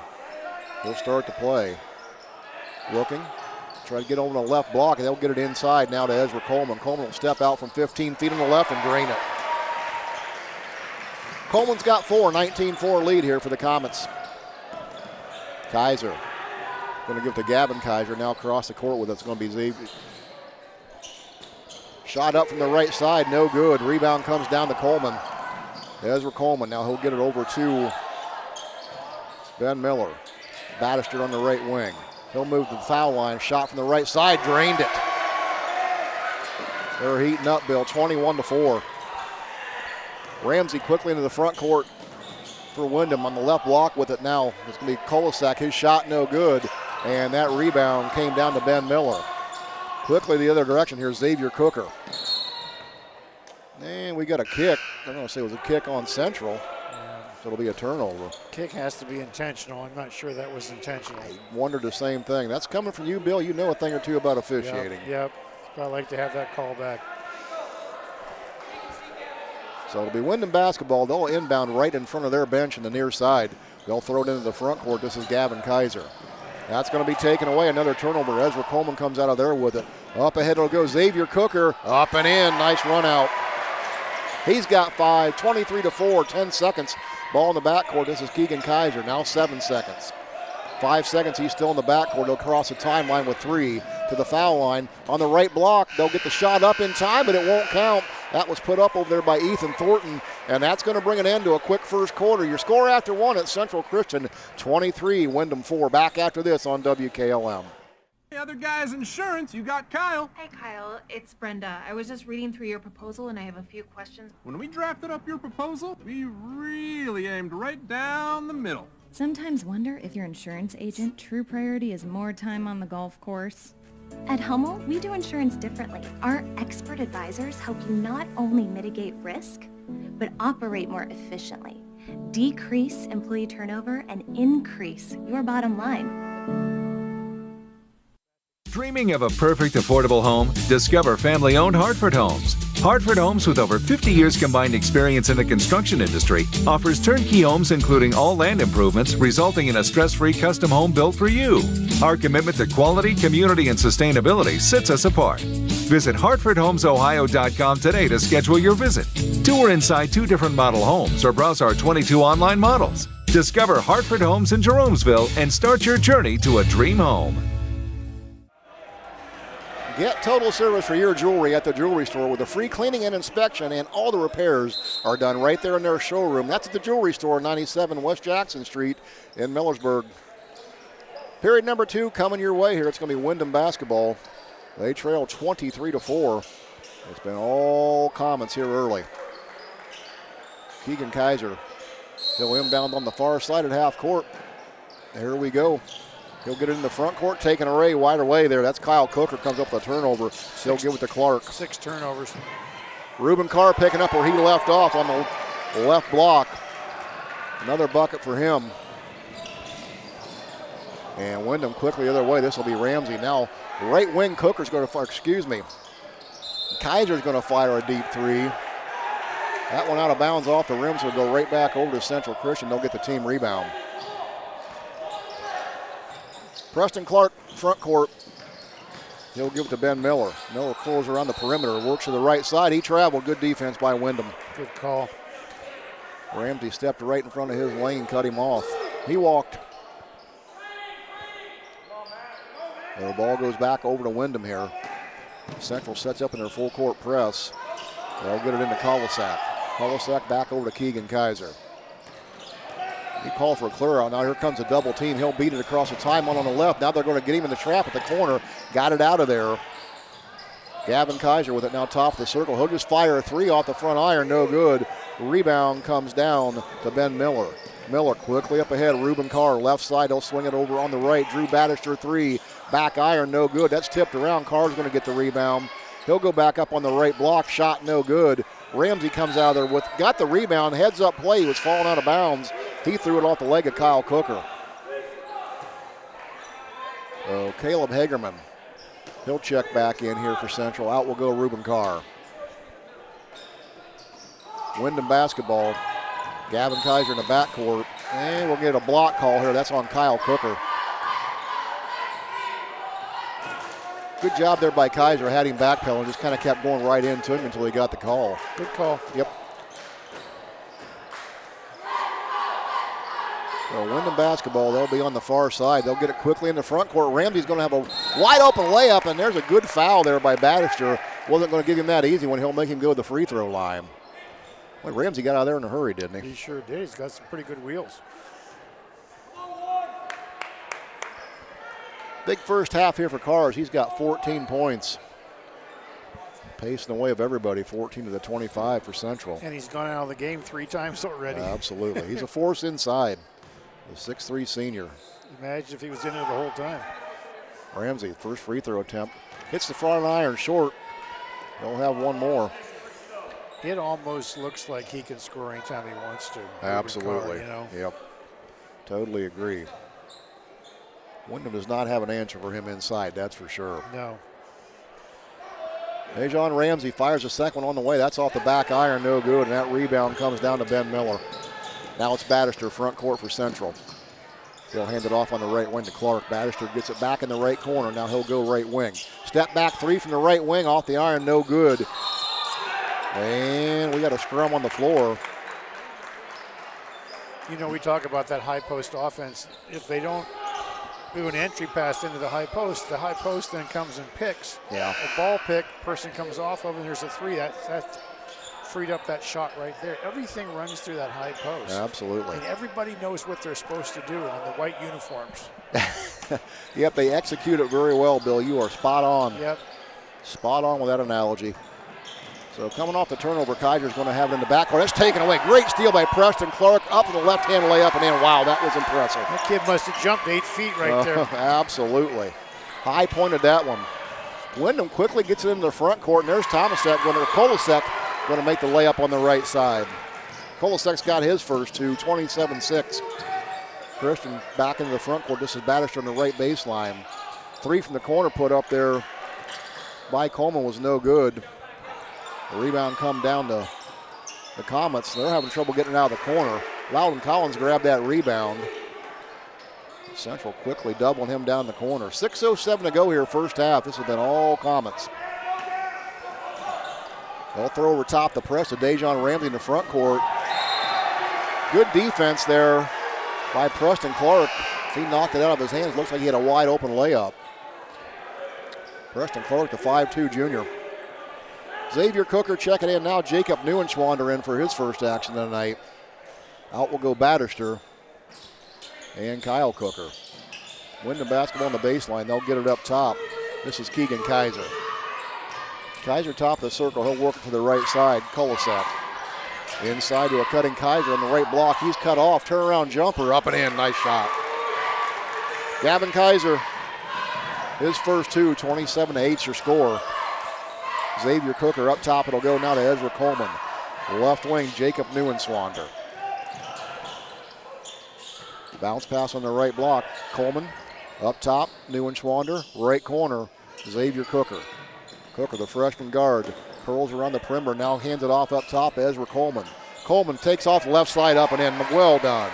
he'll start to play. Looking. Try to get over the left block, and they'll get it inside now to Ezra Coleman. Coleman will step out from 15 feet on the left and drain it. Coleman's got 4, 19-4 lead here for the Comets. Kaiser going to give to Gavin Kaiser, now across the court with it. It's going to be Xavier. Shot up from the right side, no good. Rebound comes down to Coleman. Ezra Coleman, now he'll get it over to Ben Miller. Battister on the right wing. He'll move to the foul line, shot from the right side, drained it. They're heating up, Bill, 21-4. Ramsey quickly into the front court for Wyndham on the left block with it now. It's going to be Kolisak. His shot no good, and that rebound came down to Ben Miller. Quickly the other direction here, Xavier Cooker. And we got a kick. I'm going to say it was a kick on Central. So it'll be a turnover. Kick has to be intentional. I'm not sure that was intentional. I wondered the same thing. That's coming from you, Bill. You know a thing or two about officiating. Yep. I'd like to have that call back. So it'll be Wyndham basketball. They'll inbound right in front of their bench in the near side. They'll throw it into the front court. This is Gavin Kaiser. That's going to be taken away. Another turnover. Ezra Coleman comes out of there with it. Up ahead will go Xavier Cooker. Up and in. Nice run out. He's got 5. 23-4. 10 seconds. Ball in the backcourt. This is Keegan Kaiser. Now 7 seconds. 5 seconds. He's still in the backcourt. He'll cross the timeline with 3 to the foul line. On the right block, they'll get the shot up in time, but it won't count. That was put up over there by Ethan Thornton, and that's going to bring an end to a quick first quarter. Your score after 1 at Central Christian, 23, Windham 4. Back after this on WKLM. The other guy's insurance, you got Kyle. Hey, Kyle, it's Brenda. I was just reading through your proposal, and I have a few questions. When we drafted up your proposal, we really aimed right down the middle. Sometimes wonder if your insurance agent true priority is more time on the golf course. At Hummel, we do insurance differently. Our expert advisors help you not only mitigate risk, but operate more efficiently, decrease employee turnover, and increase your bottom line. Dreaming of a perfect affordable home? Discover family-owned Hartford Homes. Hartford Homes, with over 50 years combined experience in the construction industry, offers turnkey homes including all land improvements, resulting in a stress-free custom home built for you. Our commitment to quality, community, and sustainability sets us apart. Visit HartfordHomesOhio.com today to schedule your visit. Tour inside 2 different model homes or browse our 22 online models. Discover Hartford Homes in Jeromesville and start your journey to a dream home. Get total service for your jewelry at the jewelry store with a free cleaning and inspection, and all the repairs are done right there in their showroom. That's at the jewelry store, 97 West Jackson Street in Millersburg. Period number 2 coming your way here. It's going to be Windham basketball. They trail 23-4. It's been all comments here early. Keegan Kaiser. He'll inbound on the far side at half court. There we go. He'll get it in the front court, taking Ray wide away there. That's Kyle Cooker, comes up with a turnover. He'll give it to Clark. 6 turnovers. Ruben Carr picking up where he left off on the left block. Another bucket for him. And Windham quickly the other way. This will be Ramsey. Now, right wing Cooker's going to fire, Kaiser's going to fire a deep 3. That one out of bounds off the rim, so it'll go right back over to Central Christian. They'll get the team rebound. Preston Clark, front court. He'll give it to Ben Miller. Miller curls around the perimeter, works to the right side. He traveled. Good defense by Windham. Good call. Ramsey stepped right in front of his lane, cut him off. He walked. The ball goes back over to Windham here. Central sets up in their full court press. They'll get it into Kolosak. Kolosak back over to Keegan Kaiser. He called for a clear out. Now here comes a double team. He'll beat it across the timeline on the left. Now they're going to get him in the trap at the corner. Got it out of there. Gavin Kaiser with it now top of the circle. He'll just fire a 3 off the front iron. No good. Rebound comes down to Ben Miller. Miller quickly up ahead. Ruben Carr left side. He'll swing it over on the right. Drew Bannister 3. Back iron. No good. That's tipped around. Carr's going to get the rebound. He'll go back up on the right block. Shot no good. Ramsey comes out of there got the rebound. Heads up play. He was falling out of bounds. He threw it off the leg of Kyle Cooker. Caleb Hagerman. He'll check back in here for Central. Out will go Ruben Carr. Windham basketball. Gavin Kaiser in the backcourt. And we'll get a block call here. That's on Kyle Cooker. Good job there by Kaiser. Had him backpedaling. Just kind of kept going right into him until he got the call. Good call. Yep. So Windham basketball, they'll be on the far side. They'll get it quickly in the front court. Ramsey's going to have a wide open layup, and there's a good foul there by Bannister. Wasn't going to give him that easy when he'll make him go to the free throw line. Well, Ramsey got out of there in a hurry, didn't he? He sure did. He's got some pretty good wheels. Big first half here for Cars. He's got 14 points. Pacing the way of everybody, 14-25 for Central. And he's gone out of the game 3 times already. Absolutely. He's a force inside. The 6'3 senior. Imagine if he was in it the whole time. Ramsey, first free throw attempt. Hits the front iron short. They'll have one more. It almost looks like he can score anytime he wants to. Absolutely. Carr, Yep. Totally agree. Windham does not have an answer for him inside, that's for sure. No. Dejon Ramsey fires a second one on the way. That's off the back iron, no good, and that rebound comes down to Ben Miller. Now it's Bannister, front court for Central. He'll hand it off on the right wing to Clark. Bannister gets it back in the right corner. Now he'll go right wing. Step back three from the right wing off the iron, no good. And we got a scrum on the floor. You know, we talk about that high post offense. If they don't do an entry pass into the high post then comes and picks. Yeah. A ball pick, person comes off of, and there's a three. That freed up that shot right there. Everything runs through that high post. Absolutely. And everybody knows what they're supposed to do in the white uniforms. Yep, they execute it very well, Bill. You are spot on. Yep. Spot on with that analogy. So coming off the turnover, Kaiser's going to have it in the backcourt. That's taken away. Great steal by Preston Clark. Up to the left-hand layup and in. Wow, that was impressive. That kid must have jumped 8 feet right there. Absolutely. High pointed that one. Windham quickly gets it into the front court, and there's Kolasek going to make the layup on the right side. Kolasek's got his first two, 27-6. Christian back into the front court. This is Battister on the right baseline. Three from the corner put up there by Coleman was no good. The rebound come down to the Comets. They're having trouble getting it out of the corner. Loudon Collins grabbed that rebound. Central quickly doubling him down the corner. 6:07 to go here, first half. This has been all Comets. They'll throw over top the press to Dejon Ramsey in the front court. Good defense there by Preston Clark. He knocked it out of his hands. Looks like he had a wide open layup. Preston Clark, the 5'2 junior. Xavier Cooker checking in now. Jacob Neuenschwander in for his first action tonight. Out will go Battister and Kyle Cooker. Windham basketball on the baseline. They'll get it up top. This is Keegan Kaiser. Kaiser top of the circle. He'll work it to the right side. Kolasak. Inside to a cutting Kaiser on the right block. He's cut off. Turnaround jumper. Up and in. Nice shot. Gavin Kaiser. His first two. 27-8 your score. Xavier Cooker up top. It'll go now to Ezra Coleman. Left wing, Jacob Neuenschwander. Bounce pass on the right block. Coleman up top. Neuenschwander. Right corner, Xavier Cooker. Cooker, the freshman guard, curls around the perimeter. Now hands it off up top to Ezra Coleman. Coleman takes off the left side up and in. Well done.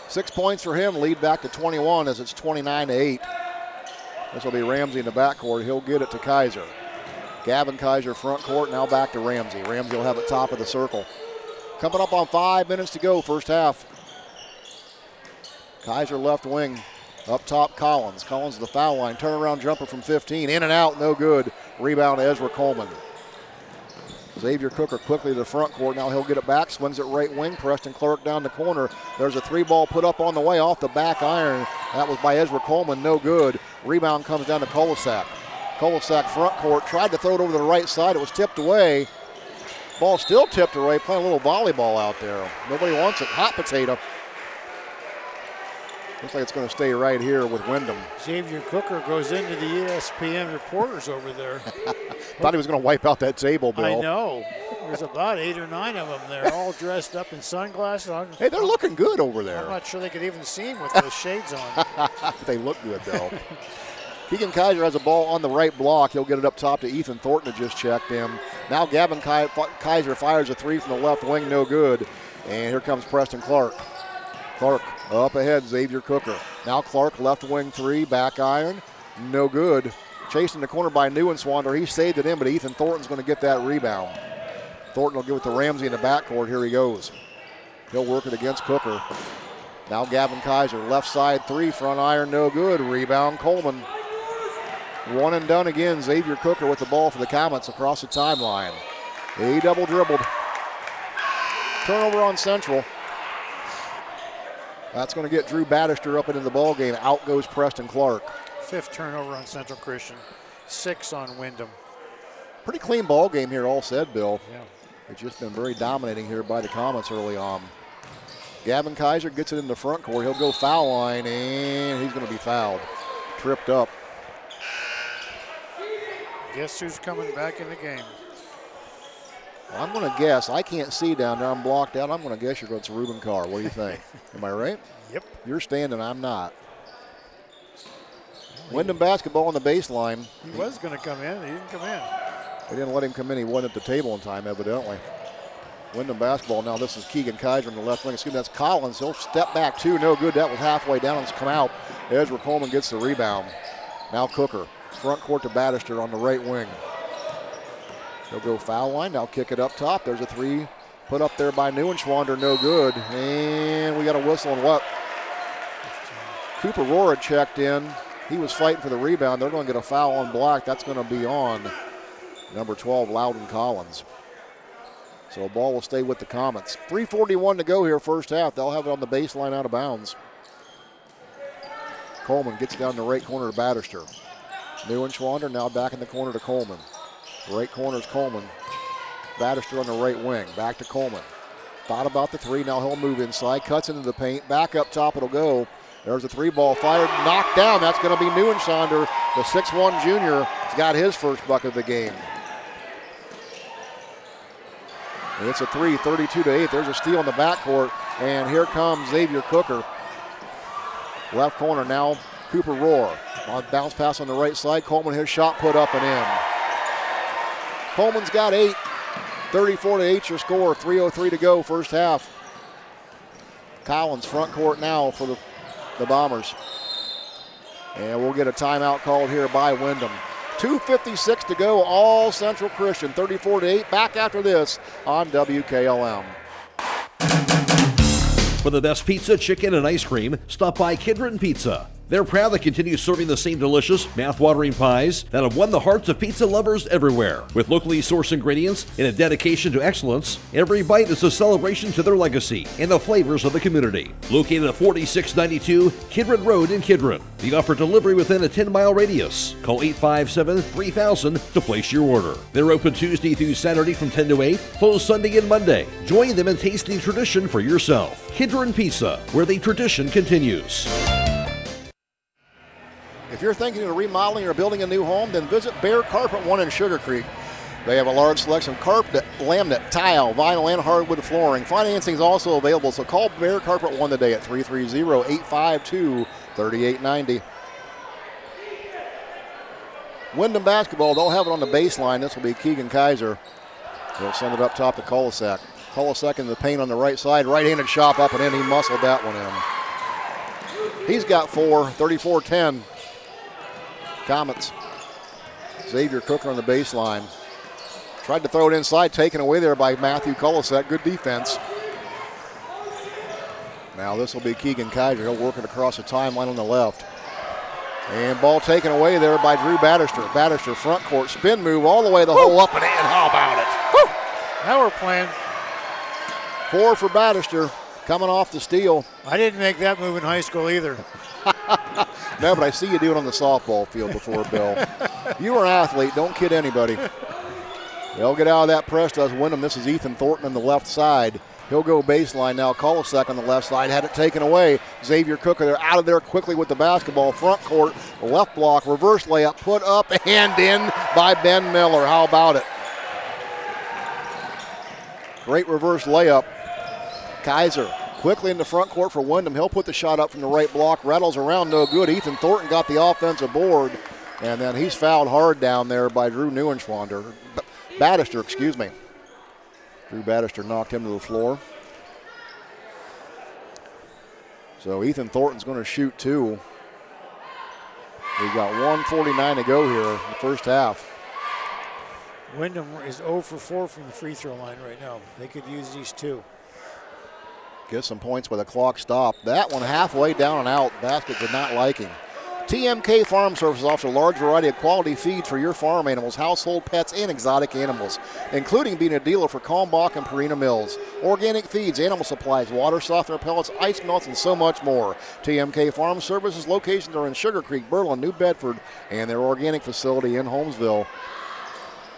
6 points for him. Lead back to 21 as it's 29-8. This will be Ramsey in the backcourt. He'll get it to Kaiser. Gavin Kaiser front court, now back to Ramsey. Ramsey will have it top of the circle. Coming up on 5 minutes to go, first half. Kaiser left wing. Up top, Collins. Collins to the foul line. Turnaround jumper from 15. In and out, no good. Rebound to Ezra Coleman. Xavier Cooker quickly to the front court. Now he'll get it back. Swings it right wing. Preston Clark down the corner. There's a three ball put up on the way off the back iron. That was by Ezra Coleman. No good. Rebound comes down to Kolasak. Kolasak front court. Tried to throw it over to the right side. It was tipped away. Ball still tipped away. Playing a little volleyball out there. Nobody wants it. Hot potato. Looks like it's going to stay right here with Windham. Xavier Cooker goes into the ESPN reporters over there. Thought he was going to wipe out that table, Bill. I know. There's about 8 or 9 of them there, all dressed up in sunglasses. Hey, they're looking good over there. I'm not sure they could even see him with those shades on. They look good, though. Keegan Kaiser has a ball on the right block. He'll get it up top to Ethan Thornton who just checked him. Now Gavin Kaiser fires a three from the left wing, no good. And here comes Preston Clark. Clark up ahead, Xavier Cooker. Now Clark left wing three, back iron, no good. Chasing the corner by Neuenschwander. He saved it in, but Ethan Thornton's going to get that rebound. Thornton will give it to Ramsey in the backcourt. Here he goes. He'll work it against Cooker. Now Gavin Kaiser, left side three, front iron, no good. Rebound, Coleman. One and done again. Xavier Cooker with the ball for the Comets across the timeline. He double dribbled. Turnover on Central. That's going to get Drew Battister up into the ball game. Out goes Preston Clark. 5th turnover on Central Christian. 6 on Windham. Pretty clean ball game here, all said, Bill. Yeah. It's just been very dominating here by the Comets early on. Gavin Kaiser gets it in the front court. He'll go foul line, and he's going to be fouled. Tripped up. Guess who's coming back in the game? Well, I'm going to guess. I can't see down there. I'm blocked out. I'm going to guess you're going to Ruben Carr. What do you think? Am I right? Yep. You're standing. I'm not. Windham basketball on the baseline. He was going to come in. He didn't come in. They didn't let him come in. He wasn't at the table in time, evidently. Windham basketball. Now this is Keegan Kaiser on the left wing. Excuse me, that's Collins. He'll step back two. No good. That was halfway down. It's come out. Ezra Coleman gets the rebound. Now Cooker, front court to Battister on the right wing. He'll go foul line, now kick it up top. There's a three put up there by Neuenschwander, no good. And we got a whistle and what? Cooper Rohr checked in. He was fighting for the rebound. They're going to get a foul on Black. That's going to be on number 12, Loudon Collins. So the ball will stay with the Comets. 3:41 to go here, first half. They'll have it on the baseline out of bounds. Coleman gets down the right corner to Battister. Neuenschwander now back in the corner to Coleman. Right corner is Coleman. Battister on the right wing. Back to Coleman. Thought about the three. Now he'll move inside. Cuts into the paint. Back up top it'll go. There's a three ball fired. Knocked down. That's going to be Neuenschwander. The 6'1 junior has got his first bucket of the game. And it's a three, 32-8. There's a steal in the backcourt. And here comes Xavier Cooker. Left corner now, Cooper Rohr. On bounce pass on the right side. Coleman, his shot put up and in. Coleman's got 8. 34-8 your score. 3:03 to go, first half. Collins front court now for the Bombers. And we'll get a timeout called here by Windham. 2:56 to go, all Central Christian. 34-8. Back after this on WKLM. For the best pizza, chicken, and ice cream, stop by Kidron Pizza. They're proud to continue serving the same delicious, mouth-watering pies that have won the hearts of pizza lovers everywhere. With locally sourced ingredients and a dedication to excellence, every bite is a celebration to their legacy and the flavors of the community. Located at 4692 Kidron Road in Kidron. They offer delivery within a 10-mile radius. Call 857-3000 to place your order. They're open Tuesday through Saturday from 10 to 8, closed Sunday and Monday. Join them in tasting tradition for yourself. Kidron Pizza, where the tradition continues. If you're thinking of remodeling or building a new home, then visit Bear Carpet One in Sugar Creek. They have a large selection of carpet, laminate, tile, vinyl, and hardwood flooring. Financing is also available, so call Bear Carpet One today at 330-852-3890. Windham basketball, they'll have it on the baseline. This will be Keegan Kaiser. He'll send it up top to Kolosak. Kolosak in the paint on the right side. Right-handed shot up and in. He muscled that one in. He's got 4, 34-10. Comets. Xavier Cooker on the baseline. Tried to throw it inside, taken away there by Matthew Kolosak. Good defense. Now this will be Keegan Kaiser. He'll work it across the timeline on the left. And ball taken away there by Drew Battister. Battister front court spin move all the way the hole up and in. How about it? Woo! Now we're playing. 4 for Battister coming off the steal. I didn't make that move in high school either. No, but I see you do it on the softball field before, Bill. You are an athlete. Don't kid anybody. They'll get out of that press, does Windham. This is Ethan Thornton on the left side. He'll go baseline now. Kolosak on the left side. Had it taken away. Xavier Cooker, they're out of there quickly with the basketball. Front court, left block, reverse layup, put up and in by Ben Miller. How about it? Great reverse layup. Kaiser quickly in the front court for Windham. He'll put the shot up from the right block. Rattles around, no good. Ethan Thornton got the offensive board. And then he's fouled hard down there by Drew Neuenschwander. Battister, excuse me. Drew Battister knocked him to the floor. So Ethan Thornton's going to shoot 2. We've got 1:49 to go here in the first half. Windham is 0 for 4 from the free throw line right now. They could use these 2. Get some points by the clock stopped. That one halfway down and out. Basket did not like him. TMK Farm Services offers a large variety of quality feeds for your farm animals, household pets, and exotic animals, including being a dealer for Kalmbach and Purina Mills. Organic feeds, animal supplies, water softener pellets, ice melts, and so much more. TMK Farm Services locations are in Sugar Creek, Berlin, New Bedford, and their organic facility in Holmesville.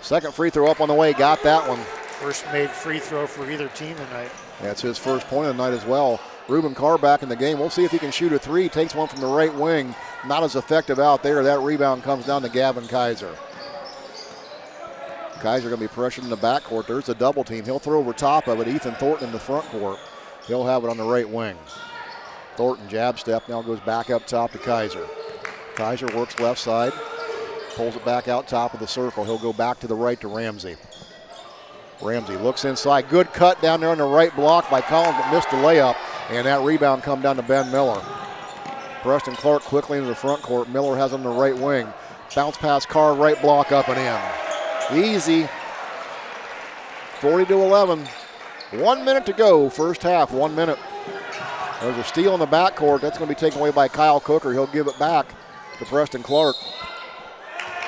Second free throw up on the way. Got that one. First made free throw for either team tonight. That's his first point of the night as well. Ruben Carr back in the game. We'll see if he can shoot a 3. Takes one from the right wing. Not as effective out there. That rebound comes down to Gavin Kaiser. Kaiser going to be pressured in the backcourt. There's a double team. He'll throw over top of it. Ethan Thornton in the front court. He'll have it on the right wing. Thornton jab step now goes back up top to Kaiser. Kaiser works left side. Pulls it back out top of the circle. He'll go back to the right to Ramsey. Ramsey looks inside. Good cut down there on the right block by Collins, but missed the layup. And that rebound come down to Ben Miller. Preston Clark quickly into the front court. Miller has him in the right wing. Bounce pass, Carr, right block, up and in. Easy. 40-11. 1 minute to go, first half, 1 minute. There's a steal in the backcourt. That's going to be taken away by Kyle Cooker. He'll give it back to Preston Clark.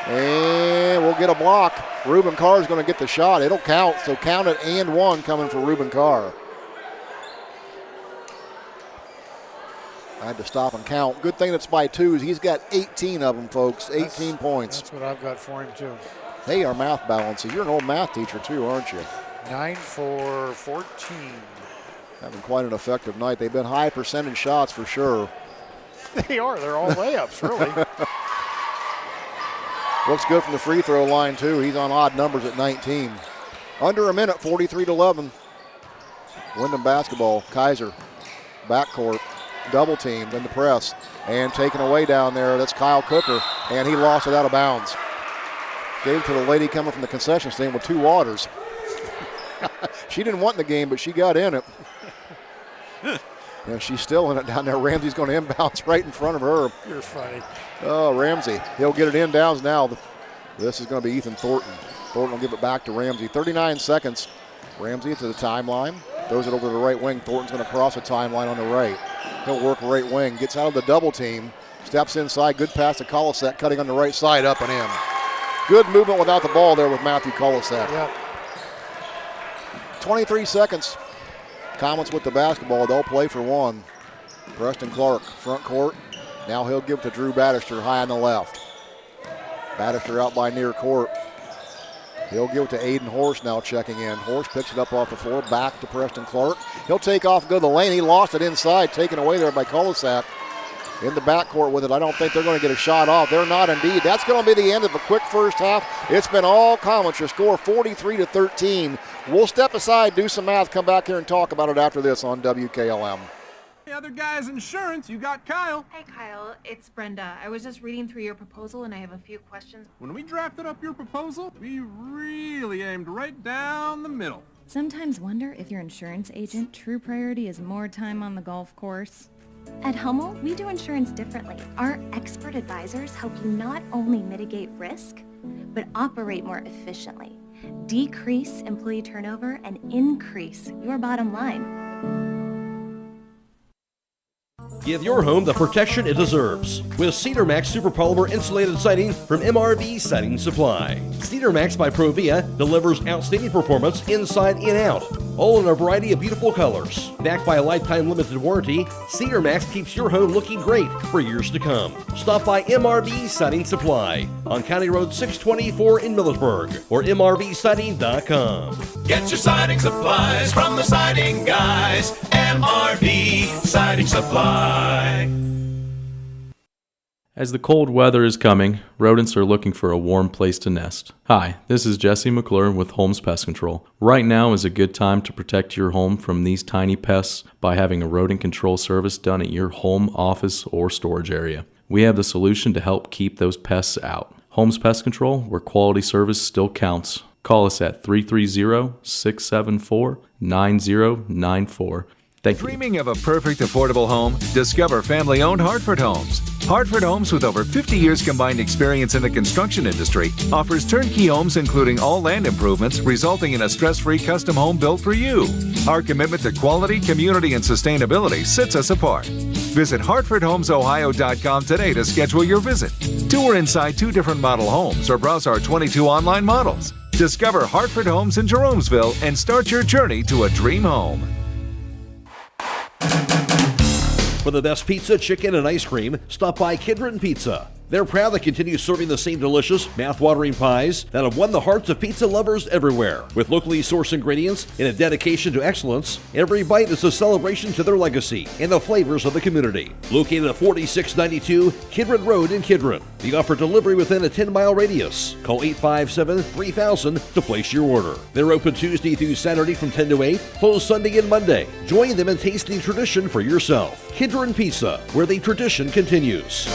And we'll get a block. Reuben Carr is going to get the shot. It'll count, so count it and one coming for Reuben Carr. I had to stop and count. Good thing it's by twos. He's got 18 of them, folks. 18 points. That's what I've got for him, too. Hey, our math balancer. You're an old math teacher, too, aren't you? 9 for 14. Having quite an effective night. They've been high percentage shots for sure. They are. They're all layups, really. Looks good from the free throw line, too. He's on odd numbers at 19. Under a minute, 43-11. Windham basketball. Kaiser, backcourt, double teamed in the press. And taken away down there. That's Kyle Cooker. And he lost it out of bounds. Gave it to the lady coming from the concession stand with 2 waters. She didn't want the game, but she got in it. And she's still in it down there. Ramsey's going to inbounds right in front of her. You're funny. Oh, Ramsey. He'll get it in downs now. This is going to be Ethan Thornton. Thornton will give it back to Ramsey. 39 seconds. Ramsey to the timeline. Throws it over to the right wing. Thornton's going to cross the timeline on the right. He'll work right wing. Gets out of the double team. Steps inside. Good pass to Kolasek. Cutting on the right side. Up and in. Good movement without the ball there with Matthew Kolasek. Yep. 23 seconds. Comets with the basketball. They'll play for one. Preston Clark, front court. Now he'll give it to Drew Battister high on the left. Battister out by near court. He'll give it to Aiden Horst now checking in. Horst picks it up off the floor. Back to Preston Clark. He'll take off, go to the lane. He lost it inside. Taken away there by Kolasek. In the backcourt with it. I don't think they're going to get a shot off. They're not indeed. That's going to be the end of a quick first half. It's been all Comets. Your score 43-13. We'll step aside, do some math, come back here and talk about it after this on WKLM. The other guy's insurance, you got Kyle. Hey, Kyle, it's Brenda. I was just reading through your proposal, and I have a few questions. When we drafted up your proposal, we really aimed right down the middle. Sometimes wonder if your insurance agent true priority is more time on the golf course. At Hummel, we do insurance differently. Our expert advisors help you not only mitigate risk, but operate more efficiently, decrease employee turnover, and increase your bottom line. Give your home the protection it deserves with Cedar Max Super Polymer Insulated Siding from MRV Siding Supply. Cedar Max by Provia delivers outstanding performance inside and out, all in a variety of beautiful colors. Backed by a lifetime limited warranty, Cedar Max keeps your home looking great for years to come. Stop by MRV Siding Supply on County Road 624 in Millersburg or mrvsiding.com. Get your siding supplies from the siding guys. MRV Siding Supply. As the cold weather is coming, rodents are looking for a warm place to nest. Hi, this is Jesse McClure with Holmes Pest Control. Right now is a good time to protect your home from these tiny pests by having a rodent control service done at your home, office, or storage area. We have the solution to help keep those pests out. Holmes Pest Control, where quality service still counts. Call us at 330-674-9094. Thank you. Dreaming of a perfect affordable home? Discover family-owned Hartford Homes. Hartford Homes, with over 50 years combined experience in the construction industry, offers turnkey homes including all land improvements, resulting in a stress-free custom home built for you. Our commitment to quality, community, and sustainability sets us apart. Visit HartfordHomesOhio.com today to schedule your visit. Tour inside 2 different model homes or browse our 22 online models. Discover Hartford Homes in Jeromesville and start your journey to a dream home. For the best pizza, chicken, and ice cream, stop by Kidron Pizza. They're proud to continue serving the same delicious, mouth-watering pies that have won the hearts of pizza lovers everywhere. With locally sourced ingredients and a dedication to excellence, every bite is a celebration to their legacy and the flavors of the community. Located at 4692 Kidron Road in Kidron. They offer delivery within a 10-mile radius. Call 857-3000 to place your order. They're open Tuesday through Saturday from 10 to 8, closed Sunday and Monday. Join them in tasting tradition for yourself. Kidron Pizza, where the tradition continues.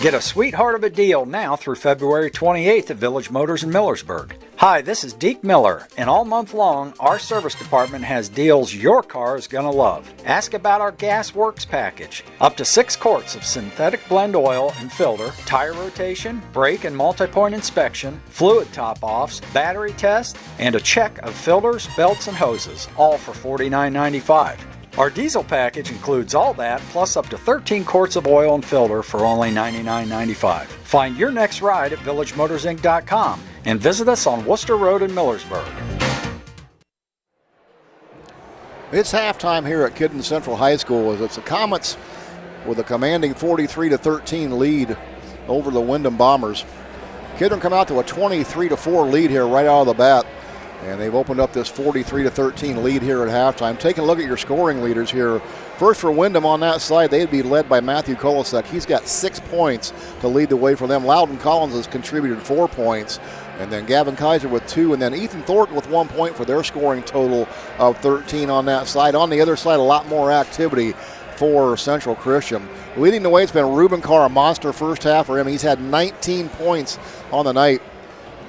Get a sweetheart of a deal now through February 28th at Village Motors in Millersburg. Hi, this is Deke Miller, and all month long, our service department has deals your car is going to love. Ask about our Gas Works package. Up to 6 quarts of synthetic blend oil and filter, tire rotation, brake and multi-point inspection, fluid top-offs, battery test, and a check of filters, belts, and hoses, all for $49.95. Our diesel package includes all that, plus up to 13 quarts of oil and filter for only $99.95. Find your next ride at villagemotorsinc.com and visit us on Worcester Road in Millersburg. It's halftime here at Kidron Central High School as it's the Comets with a commanding 43-13 lead over the Windham Bombers. Kidron come out to a 23-4 lead here right out of the bat. And they've opened up this 43-13 lead here at halftime. Taking a look at your scoring leaders here. First for Windham on that side, they'd be led by Matthew Kolosek. He's got 6 points to lead the way for them. Loudon Collins has contributed 4 points. And then Gavin Kaiser with 2. And then Ethan Thornton with 1 point for their scoring total of 13 on that side. On the other side, a lot more activity for Central Christian. Leading the way, it's been Ruben Carr, a monster first half for him. He's had 19 points on the night.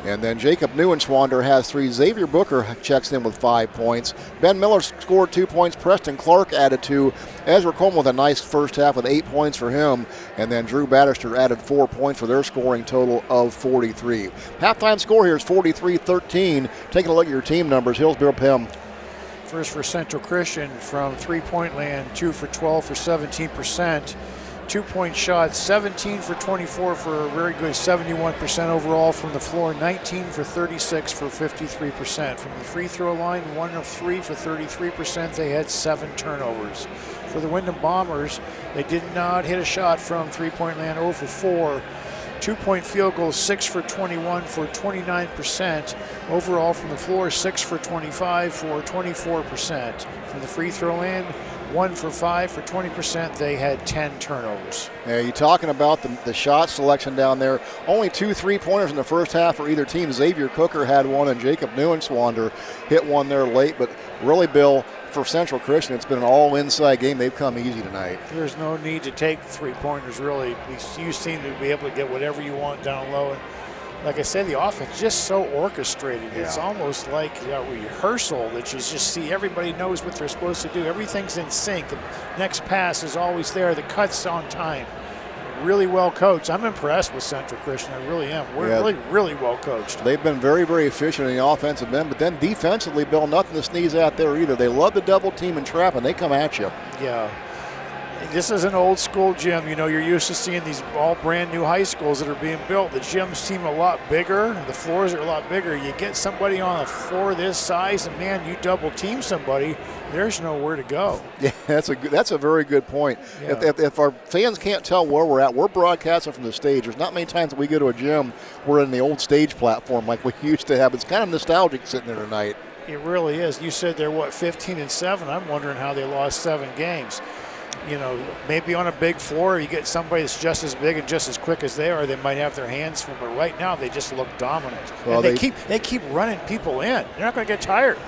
And then Jacob Neuenschwander has 3. Xavier Booker checks in with 5 points. Ben Miller scored 2 points. Preston Clark added 2. Ezra Coleman with a nice first half with 8 points for him. And then Drew Battister added 4 points for their scoring total of 43. Halftime score here is 43-13. Taking a look at your team numbers. Hillsborough Pim. First for Central Christian from three-point land, 2 for 12 for 17%. 2-point shots, 17 for 24 for a very good 71% overall from the floor, 19 for 36 for 53%. From the free throw line, 1 of 3 for 33%. They had 7 turnovers. For the Windham Bombers, they did not hit a shot from three-point land, 0 for 4. 2-point field goals, 6 for 21 for 29%. Overall from the floor, 6 for 25 for 24%. From the free throw land, 1 for 5 for 20%. They had 10 turnovers. Yeah, you're talking about the shot selection down there. Only 2 3-pointers in the first half for either team. Xavier Cooker had 1 and Jacob Neuenschwander hit 1 there late. But really, Bill, for Central Christian, it's been an all-inside game. They've come easy tonight. There's no need to take 3-pointers, really. You seem to be able to get whatever you want down low. And like I said, the offense just so orchestrated. Yeah. It's almost like a rehearsal that you just see everybody knows what they're supposed to do. Everything's in sync. The next pass is always there. The cut's on time. Really well coached. I'm impressed with Central Christian. I really am. We're really well coached. They've been very, very efficient in the offensive end, but then defensively, Bill, nothing to sneeze at there either. They love the double team and trap, and they come at you. Yeah. This is an old school gym. You know, you're used to seeing these all brand new high schools that are being built. The gyms seem a lot bigger. The floors are a lot bigger. You get somebody on a floor this size, and man, you double team somebody, there's nowhere to go. Yeah, that's a very good point. Yeah. If our fans can't tell where we're at, we're broadcasting from the stage. There's not many times that we go to a gym, we're in the old stage platform like we used to have. It's kind of nostalgic sitting there tonight. It really is. You said they're, 15-7. I'm wondering how they lost 7 games. You know, maybe on a big floor, you get somebody that's just as big and just as quick as they are, they might have their hands full. But right now, they just look dominant. Well, and they keep running people in. They're not going to get tired.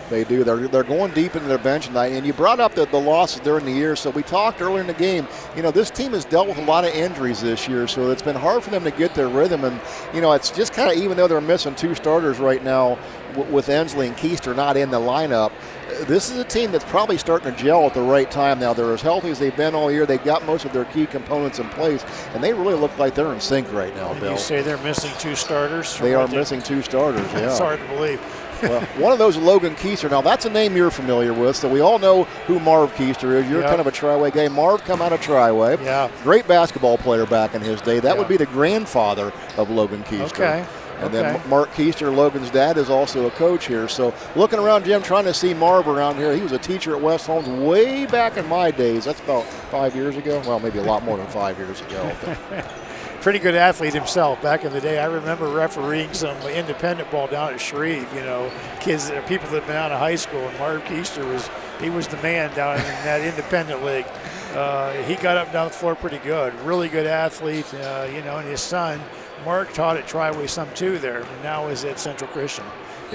They do. They're going deep into their bench tonight. And you brought up the losses during the year. So we talked earlier in the game, you know, this team has dealt with a lot of injuries this year. So it's been hard for them to get their rhythm. And, you know, it's just kind of, even though they're missing 2 starters right now with Ensley and Keister not in the lineup, this is a team that's probably starting to gel at the right time now. They're as healthy as they've been all year. They've got most of their key components in place, and they really look like they're in sync right now, Bill. You say they're missing 2 starters? They are missing 2 starters, yeah. It's hard to believe. Well, one of those is Logan Keister. Now, that's a name you're familiar with, so we all know who Marv Keister is. You're kind of a Tri-Way guy. Marv come out of Tri-Way. Yeah. Great basketball player back in his day. That would be the grandfather of Logan Keister. Okay. And then Mark Keister, Logan's dad, is also a coach here. So looking around, Jim, trying to see Marv around here. He was a teacher at West Holmes way back in my days. That's about 5 years ago. Well, maybe a lot more than 5 years ago. Pretty good athlete himself back in the day. I remember refereeing some independent ball down at Shreve, you know, people that had been out of high school, and Marv Keister was the man down in that independent league. He got up and down the floor pretty good. Really good athlete, you know, and his son, Mark, taught at Tri-Way some too there, and now is at Central Christian.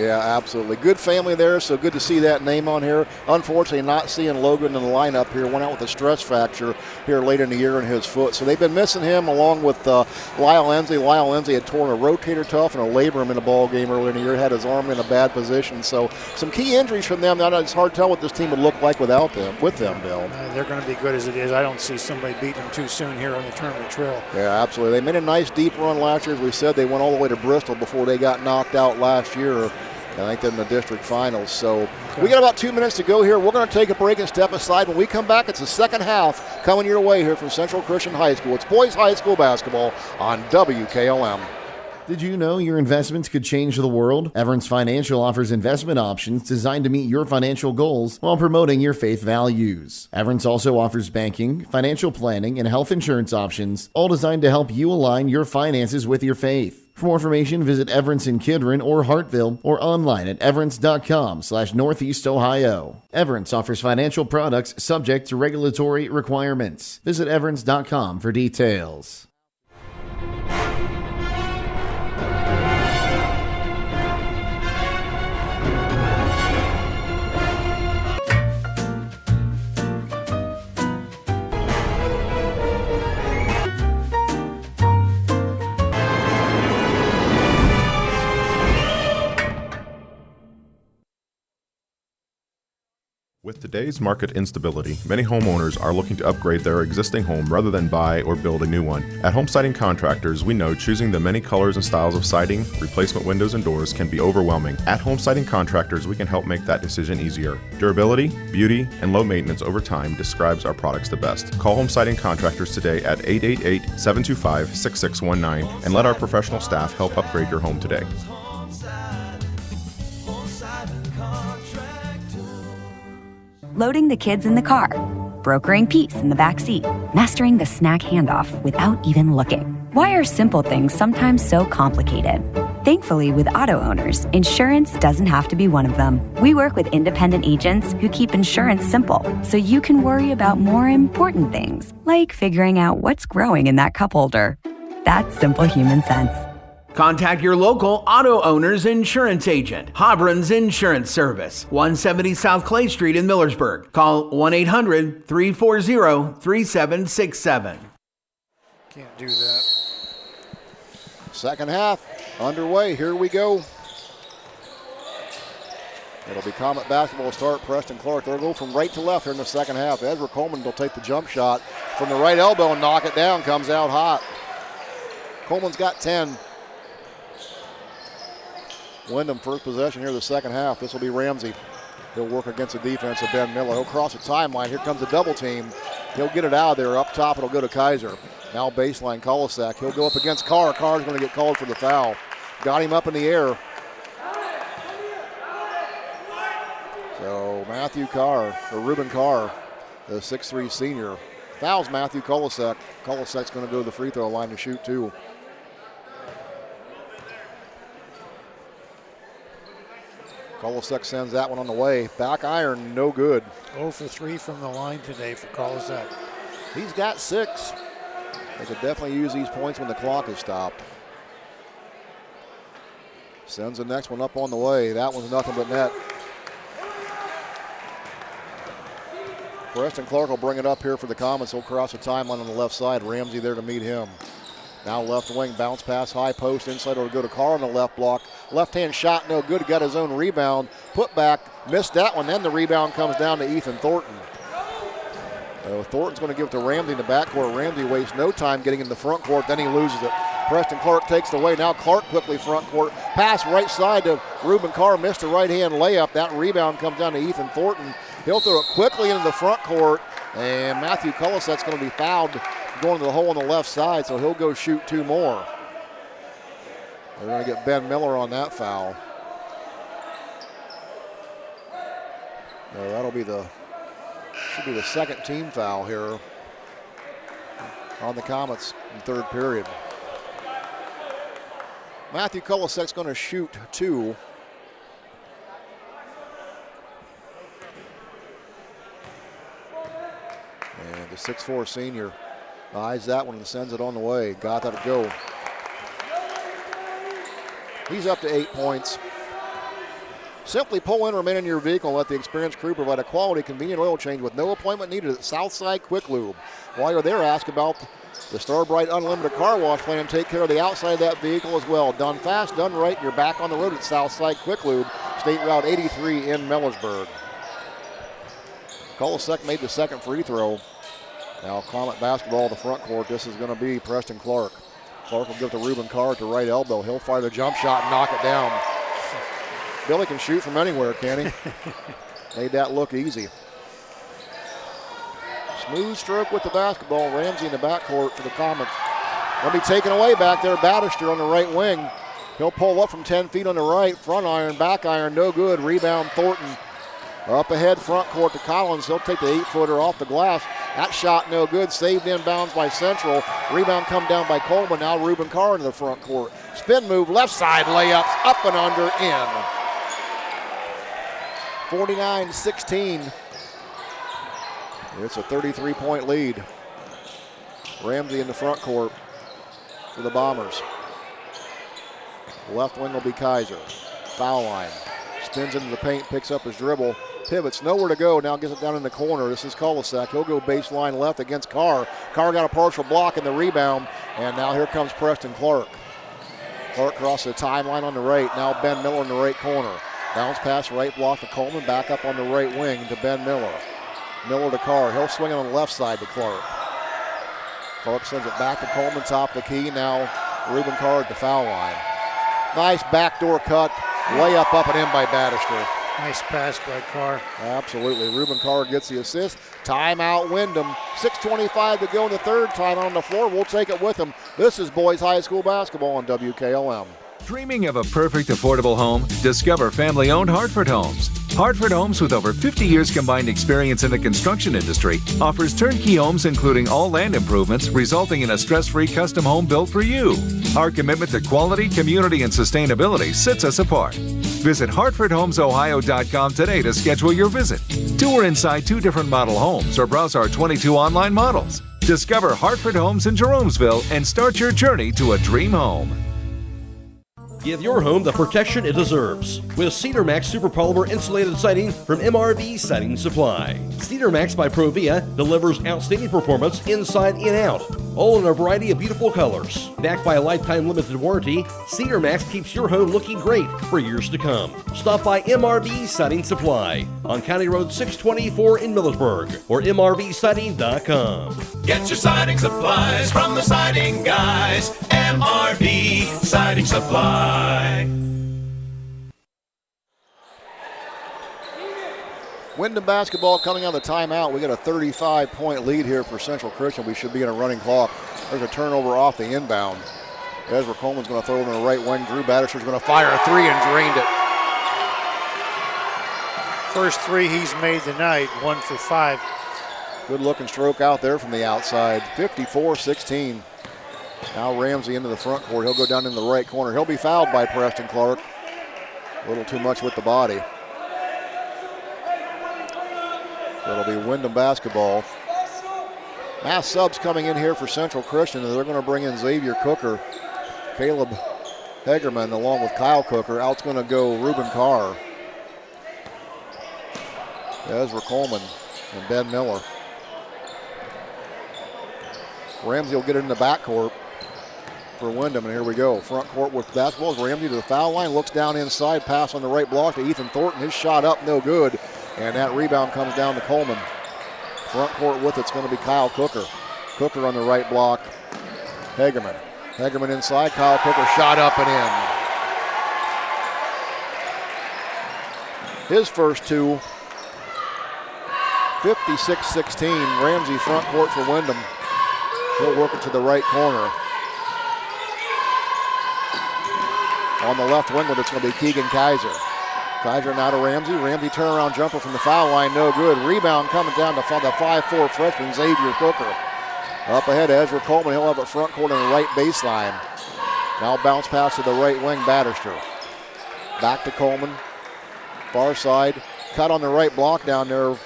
Yeah, absolutely. Good family there, so good to see that name on here. Unfortunately, not seeing Logan in the lineup here. Went out with a stress fracture here late in the year in his foot. So they've been missing him along with Lyle Lindsay. Lyle Lindsay had torn a rotator cuff and a labrum in a ball game earlier in the year, had his arm in a bad position. So some key injuries from them. Now it's hard to tell what this team would look like without them, with them, Bill. They're going to be good as it is. I don't see somebody beating them too soon here on the tournament trail. Yeah, absolutely. They made a nice deep run last year. As we said, they went all the way to Bristol before they got knocked out last year. I think they're in the district finals. So we got about 2 minutes to go here. We're going to take a break and step aside. When we come back, it's the second half coming your way here from Central Christian High School. It's boys high school basketball on WKLM. Did you know your investments could change the world? Everence Financial offers investment options designed to meet your financial goals while promoting your faith values. Everence also offers banking, financial planning, and health insurance options, all designed to help you align your finances with your faith. For more information, visit Everence in Kidron or Hartville or online at everence.com/Northeast Ohio. Everence offers financial products subject to regulatory requirements. Visit everence.com for details. With today's market instability, many homeowners are looking to upgrade their existing home rather than buy or build a new one. At Home Siding Contractors, we know choosing the many colors and styles of siding, replacement windows, and doors can be overwhelming. At Home Siding Contractors, we can help make that decision easier. Durability, beauty, and low maintenance over time describes our products the best. Call Home Siding Contractors today at 888-725-6619 and let our professional staff help upgrade your home today. Loading the kids in the car, brokering peace in the back seat, mastering the snack handoff without even looking. Why are simple things sometimes so complicated? Thankfully, with auto owners, insurance doesn't have to be one of them. We work with independent agents who keep insurance simple, so you can worry about more important things, like figuring out what's growing in that cup holder. That's simple human sense. Contact your local auto owner's insurance agent. Hobron's Insurance Service, 170 South Clay Street in Millersburg. Call 1-800-340-3767. Can't do that. Second half underway. Here we go. It'll be Comet basketball start. Preston Clark. They'll go from right to left here in the second half. Ezra Coleman will take the jump shot from the right elbow and knock it down. Comes out hot. Coleman's got 10. Windham first possession here the second half. This will be Ramsey. He'll work against the defense of Ben Miller. He'll cross the timeline. Here comes a double team. He'll get it out of there. Up top, it'll go to Kaiser. Now baseline, Kolosak. He'll go up against Carr. Carr's going to get called for the foul. Got him up in the air. So Matthew Carr, or Reuben Carr, the 6'3 senior, fouls Matthew Kolosak. Kolosak's going to go to the free throw line to shoot two. Kolosak sends that one on the way. Back iron, no good. 0 for 3 from the line today for Kolosak. He's got 6. They could definitely use these points when the clock is stopped. Sends the next one up on the way. That one's nothing but net. Preston Clark will bring it up here for the Comets. He'll cross the timeline on the left side. Ramsey there to meet him. Now left wing, bounce pass, high post, inside will go to Carr on the left block. Left-hand shot, no good, got his own rebound. Put back, missed that one, then the rebound comes down to Ethan Thornton. Thornton's going to give it to Ramsey in the backcourt. Ramsey wastes no time getting in the front court, then he loses it. Preston Clark takes it away. Now Clark quickly front court. Pass right side to Reuben Carr, missed a right-hand layup. That rebound comes down to Ethan Thornton. He'll throw it quickly into the front court, and Matthew Kolosak's going to be fouled going to the hole on the left side, so he'll go shoot 2 more. They're going to get Ben Miller on that foul. That'll be should be the second team foul here on the Comets in third period. Matthew Kolosak's going to shoot 2. And the 6'4 senior eyes that one and sends it on the way. Got that to go. He's up to 8 points. Simply pull in or remain in your vehicle and let the experienced crew provide a quality, convenient oil change with no appointment needed at Southside Quick Lube. While you're there, ask about the Starbright Unlimited Car Wash Plan and take care of the outside of that vehicle as well. Done fast, done right, and you're back on the road at Southside Quick Lube, State Route 83 in Millersburg. Kolosek made the second free throw. Now Comet basketball the front court. This is going to be Preston Clark. Clark will give it to Ruben Carr at the right elbow. He'll fire the jump shot and knock it down. Billy can shoot from anywhere, can he? Made that look easy. Smooth stroke with the basketball. Ramsey in the backcourt for the Comets. Going to be taken away back there. Battister on the right wing. He'll pull up from 10 feet on the right. Front iron, back iron, no good. Rebound Thornton. Up ahead, front court to Collins. He'll take the 8-footer off the glass. That shot no good. Saved inbounds by Central. Rebound come down by Coleman. Now Ruben Carr into the front court. Spin move, left side layups, up and under, in. 49-16. It's a 33-point lead. Ramsey in the front court for the Bombers. Left wing will be Kaiser. Foul line. Spins into the paint, picks up his dribble. Pivots, nowhere to go. Now gets it down in the corner. This is Kolosek. He'll go baseline left against Carr. Carr got a partial block in the rebound. And now here comes Preston Clark. Clark crosses the timeline on the right. Now Ben Miller in the right corner. Bounce pass right block to Coleman. Back up on the right wing to Ben Miller. Miller to Carr. He'll swing it on the left side to Clark. Clark sends it back to Coleman, top of the key. Now Ruben Carr at the foul line. Nice backdoor cut. Layup up and in by Battister. Nice pass by Carr. Absolutely. Ruben Carr gets the assist. Timeout Windham. 6:25 to go in the third. Timeout on the floor. We'll take it with them. This is boys high school basketball on WKLM. Dreaming of a perfect affordable home? Discover family-owned Hartford Homes. Hartford Homes, with over 50 years combined experience in the construction industry, offers turnkey homes including all land improvements, resulting in a stress-free custom home built for you. Our commitment to quality, community, and sustainability sets us apart. Visit HartfordHomesOhio.com today to schedule your visit. Tour inside 2 different model homes or browse our 22 online models. Discover Hartford Homes in Jeromesville and start your journey to a dream home. Give your home the protection it deserves with Cedar Max Super Polymer Insulated Siding from MRV Siding Supply. Cedar Max by Provia delivers outstanding performance inside and out, all in a variety of beautiful colors. Backed by a lifetime limited warranty, Cedar Max keeps your home looking great for years to come. Stop by MRV Siding Supply on County Road 624 in Millersburg or MRVsiding.com. Get your siding supplies from the siding guys. MRV Siding Supply. Windham basketball coming out of the timeout. We got a 35-point lead here for Central Christian. We should be in a running clock. There's a turnover off the inbound. Ezra Coleman's going to throw it in the right wing. Drew Battister's going to fire a three and drained it. First three he's made tonight, 1 for 5. Good looking stroke out there from the outside. 54-16. Now Ramsey into the front court. He'll go down in the right corner. He'll be fouled by Preston Clark. A little too much with the body. That'll be Windham basketball. Mass subs coming in here for Central Christian. They're going to bring in Xavier Cooker, Caleb Hegerman, along with Kyle Cooker. Out's going to go Ruben Carr, Ezra Coleman, and Ben Miller. Ramsey will get it in the backcourt for Windham, and here we go. Front court with basketball. Ramsey to the foul line, looks down inside, pass on the right block to Ethan Thornton. His shot up, no good, and that rebound comes down to Coleman. Front court with it's going to be Kyle Cooker. Cooker on the right block. Hegerman. Hegerman inside. Kyle Cooker shot up and in. His first two. 56-16. Ramsey front court for Windham. He'll work it to the right corner. On the left wing with it's going to be Keegan Kaiser. Kaiser now to Ramsey. Ramsey turnaround jumper from the foul line, no good. Rebound coming down to the 5'4" freshman Xavier Cooker. Up ahead, Ezra Coleman. He'll have it front court on the right baseline. Now bounce pass to the right wing, Battister. Back to Coleman. Far side. Cut on the right block down there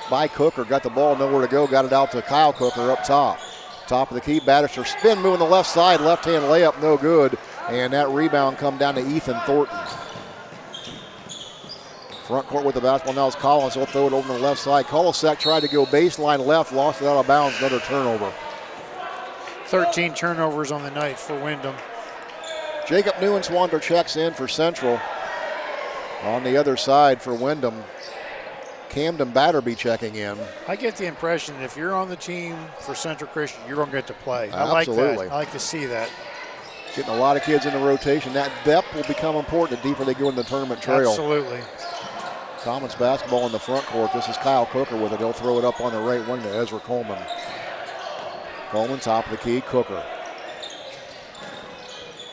by Cooker. Got the ball, nowhere to go. Got it out to Kyle Cooker up top. Top of the key, Battister. Spin move on the left side. Left-hand layup, no good. And that rebound come down to Ethan Thornton. Front court with the basketball now is Collins. He'll throw it over to the left side. Kolosek tried to go baseline left, lost it out of bounds. Another turnover. 13 turnovers on the night for Windham. Jacob Neuenswander checks in for Central. On the other side for Windham, Camden Batterby checking in. I get the impression that if you're on the team for Central Christian, you're going to get to play. I Absolutely. like that. I like to see that. Getting a lot of kids in the rotation. That depth will become important the deeper they go in the tournament trail. Absolutely. Comets basketball in the front court. This is Kyle Cooker with it. He'll throw it up on the right wing to Ezra Coleman. Coleman, top of the key. Cooker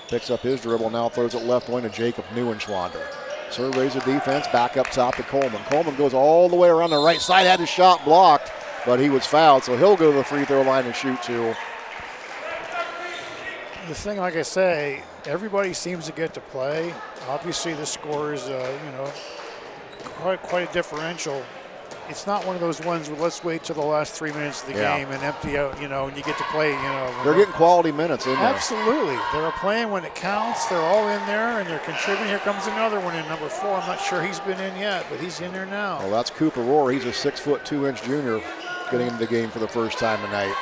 picks up his dribble. Now throws it left wing to Jacob Neuenschwander. Surveys the defense. Back up top to Coleman. Coleman goes all the way around the right side. Had his shot blocked, but he was fouled, so he'll go to the free throw line and shoot two. The thing, like I say, everybody seems to get to play. Obviously, the score is, quite a differential. It's not one of those ones where let's wait till the last 3 minutes of the game and empty out, and you get to play, They're getting quality minutes in there. Absolutely. They're playing when it counts. They're all in there, and they're contributing. Here comes another one in number 4. I'm not sure he's been in yet, but he's in there now. Well, that's Cooper Rohr. He's a 6'2" junior getting into the game for the first time tonight.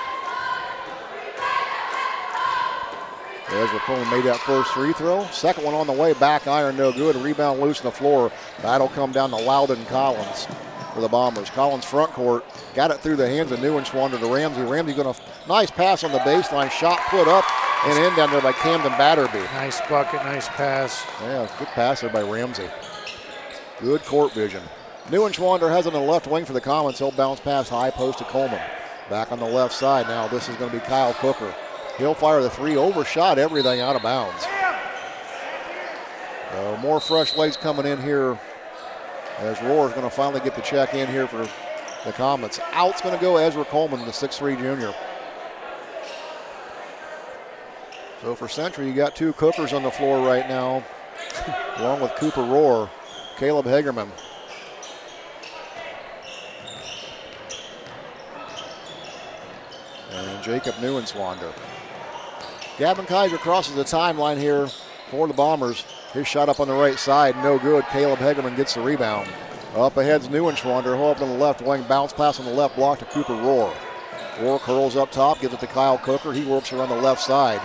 Ezra Coleman made that first free throw. Second one on the way, back iron, no good. Rebound loose on the floor. That'll come down to Loudon Collins for the Bombers. Collins front court, got it through the hands of Neuenschwander to Ramsey. Ramsey going to, nice pass on the baseline, shot put up and in down there by Camden Batterby. Nice bucket, nice pass. Yeah, good pass there by Ramsey. Good court vision. Neuenschwander has it on the left wing for the Comets. He'll bounce past high post to Coleman. Back on the left side now, this is going to be Kyle Cooker. He'll fire the three, overshot everything out of bounds. More fresh legs coming in here as Rohr is going to finally get the check in here for the Comets. Out's going to go Ezra Coleman, the 6'3" junior. So for Central, you got two Cookers on the floor right now, along with Cooper Rohr, Caleb Hagerman. And Jacob Neuenschwander. Gavin Kaiser crosses the timeline here for the Bombers. His shot up on the right side, no good. Caleb Hagerman gets the rebound. Up ahead's Neuenschwander. He'll up on the left wing, bounce pass on the left block to Cooper Rohr. Rohr curls up top, gives it to Kyle Cooker. He works around the left side.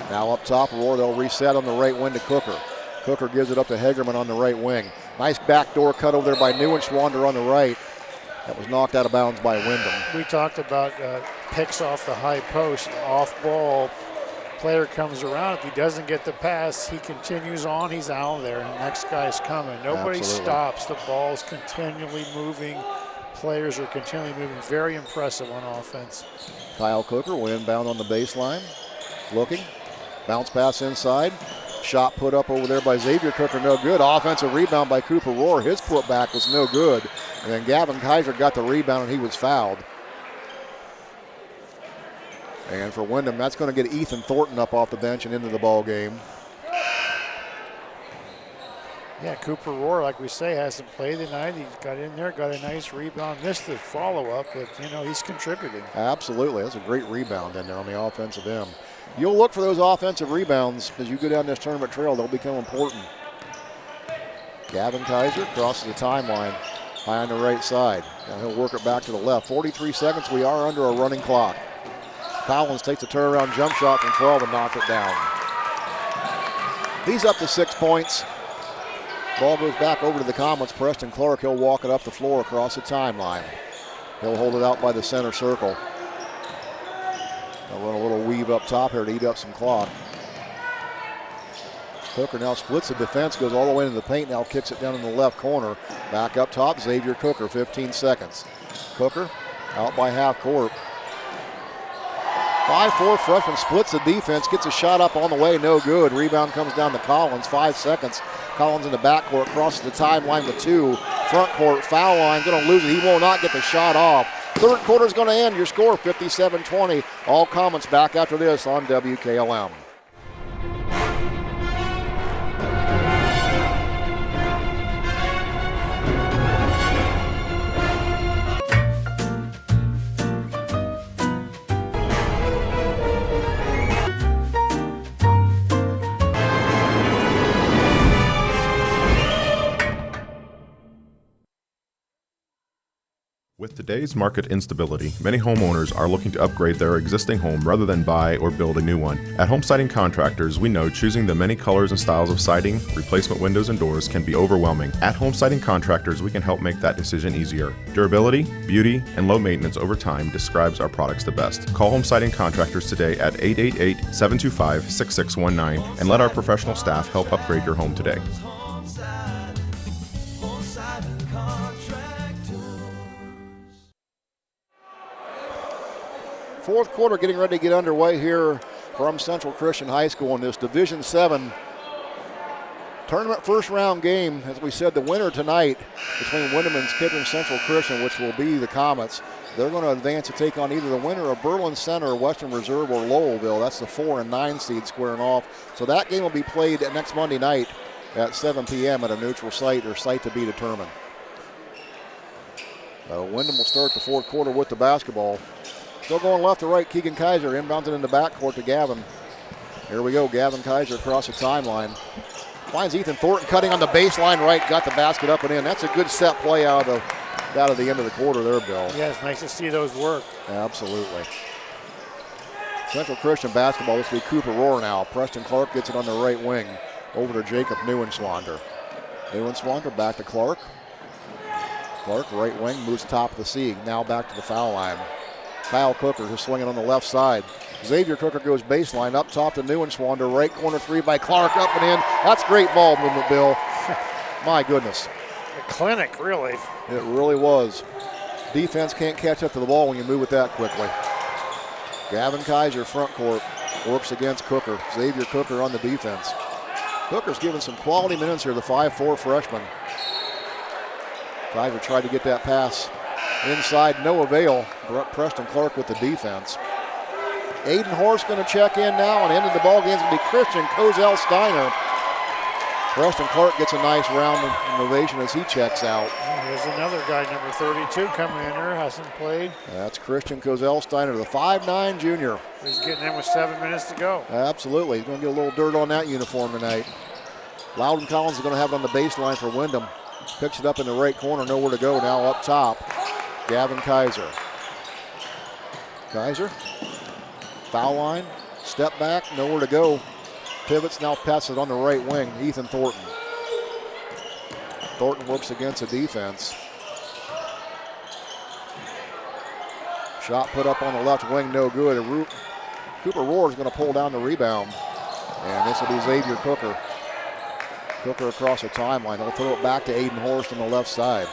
Now up top, Rohr, they'll reset on the right wing to Cooker. Cooker gives it up to Hagerman on the right wing. Nice backdoor cut over there by Neuenschwander on the right. That was knocked out of bounds by Windham. We talked about picks off the high post, off ball. Player comes around. If he doesn't get the pass, he continues on. He's out there, and the next guy's coming. Nobody stops. The ball's continually moving. Players are continually moving. Very impressive on offense. Kyle Cooker will inbound on the baseline. Looking. Bounce pass inside. Shot put up over there by Xavier Cooker, no good. Offensive rebound by Cooper Rohr. His putback was no good. And then Gavin Kaiser got the rebound, and he was fouled. And for Windham, that's going to get Ethan Thornton up off the bench and into the ball game. Yeah, Cooper Rohr, like we say, hasn't played tonight. He got in there, got a nice rebound, missed the follow-up, but, he's contributing. Absolutely. That's a great rebound in there on the offensive end. You'll look for those offensive rebounds as you go down this tournament trail. They'll become important. Gavin Kaiser crosses the timeline high on the right side. Now he'll work it back to the left. 43 seconds. We are under a running clock. Collins takes a turnaround jump shot from 12 and knocks it down. He's up to 6 points. Ball goes back over to the Comets. Preston Clark, he'll walk it up the floor across the timeline. He'll hold it out by the center circle. They'll run a little weave up top here to eat up some clock. Cooker now splits the defense, goes all the way into the paint, now kicks it down in the left corner. Back up top, Xavier Cooker, 15 seconds. Cooker out by half court. 5'4" freshman splits the defense, gets a shot up on the way, no good. Rebound comes down to Collins, 5 seconds. Collins in the backcourt, crosses the timeline with 2. Front court, foul line, gonna lose it. He will not get the shot off. Third quarter's gonna end. Your score, 57-20. All Comets back after this on WKLM. With today's market instability, many homeowners are looking to upgrade their existing home rather than buy or build a new one. At Home Siding Contractors, we know choosing the many colors and styles of siding, replacement windows, and doors can be overwhelming. At Home Siding Contractors, we can help make that decision easier. Durability, beauty, and low maintenance over time describes our products the best. Call Home Siding Contractors today at 888-725-6619 and let our professional staff help upgrade your home today. Fourth quarter getting ready to get underway here from Central Christian High School in this Division 7 tournament first round game. As we said, the winner tonight between Windham and Kidron Central Christian, which will be the Comets, they're going to advance to take on either the winner of Berlin Center, Western Reserve, or Lowellville. That's the 4 and 9 seed squaring off. So that game will be played next Monday night at 7 p.m. at a neutral site or site to be determined. Windham will start the fourth quarter with the basketball. Still going left to right, Keegan Kaiser inbounds it in the backcourt to Gavin. Here we go, Gavin Kaiser across the timeline. Finds Ethan Thornton cutting on the baseline right, got the basket up and in. That's a good set play out of the end of the quarter there, Bill. Yeah, it's nice to see those work. Absolutely. Central Christian basketball, this will be Cooper Rohr now. Preston Clark gets it on the right wing over to Jacob Neuenswander. Neuenswander back to Clark. Clark, right wing, moves top of the C. Now back to the foul line. Kyle Cooker just swinging on the left side. Xavier Cooker goes baseline up top to Neuenswander. Right corner three by Clark, up and in. That's great ball movement, Bill. My goodness. A clinic, really. It really was. Defense can't catch up to the ball when you move it that quickly. Gavin Kaiser, front court, works against Cooker. Xavier Cooker on the defense. Cooker's given some quality minutes here, the 5'4" freshman. Kaiser tried to get that pass inside, no avail. Preston Clark with the defense. Aiden Horst going to check in now, and ending the ball game is going to be Christian Kozel Steiner. Preston Clark gets a nice round of ovation as he checks out. Here's another guy, number 32, coming in there, hasn't played. That's Christian Kozel Steiner, the 5'9" junior. He's getting in with 7 minutes to go. Absolutely. He's going to get a little dirt on that uniform tonight. Loudon Collins is going to have it on the baseline for Windham. Picks it up in the right corner, nowhere to go now up top. Gavin Kaiser. Kaiser, foul line, step back, nowhere to go. Pivots, now passes it on the right wing, Ethan Thornton. Thornton works against the defense. Shot put up on the left wing, no good. Cooper Rohr is going to pull down the rebound. And this will be Xavier Cooker. Cooker across the timeline. He'll throw it back to Aiden Horst on the left side.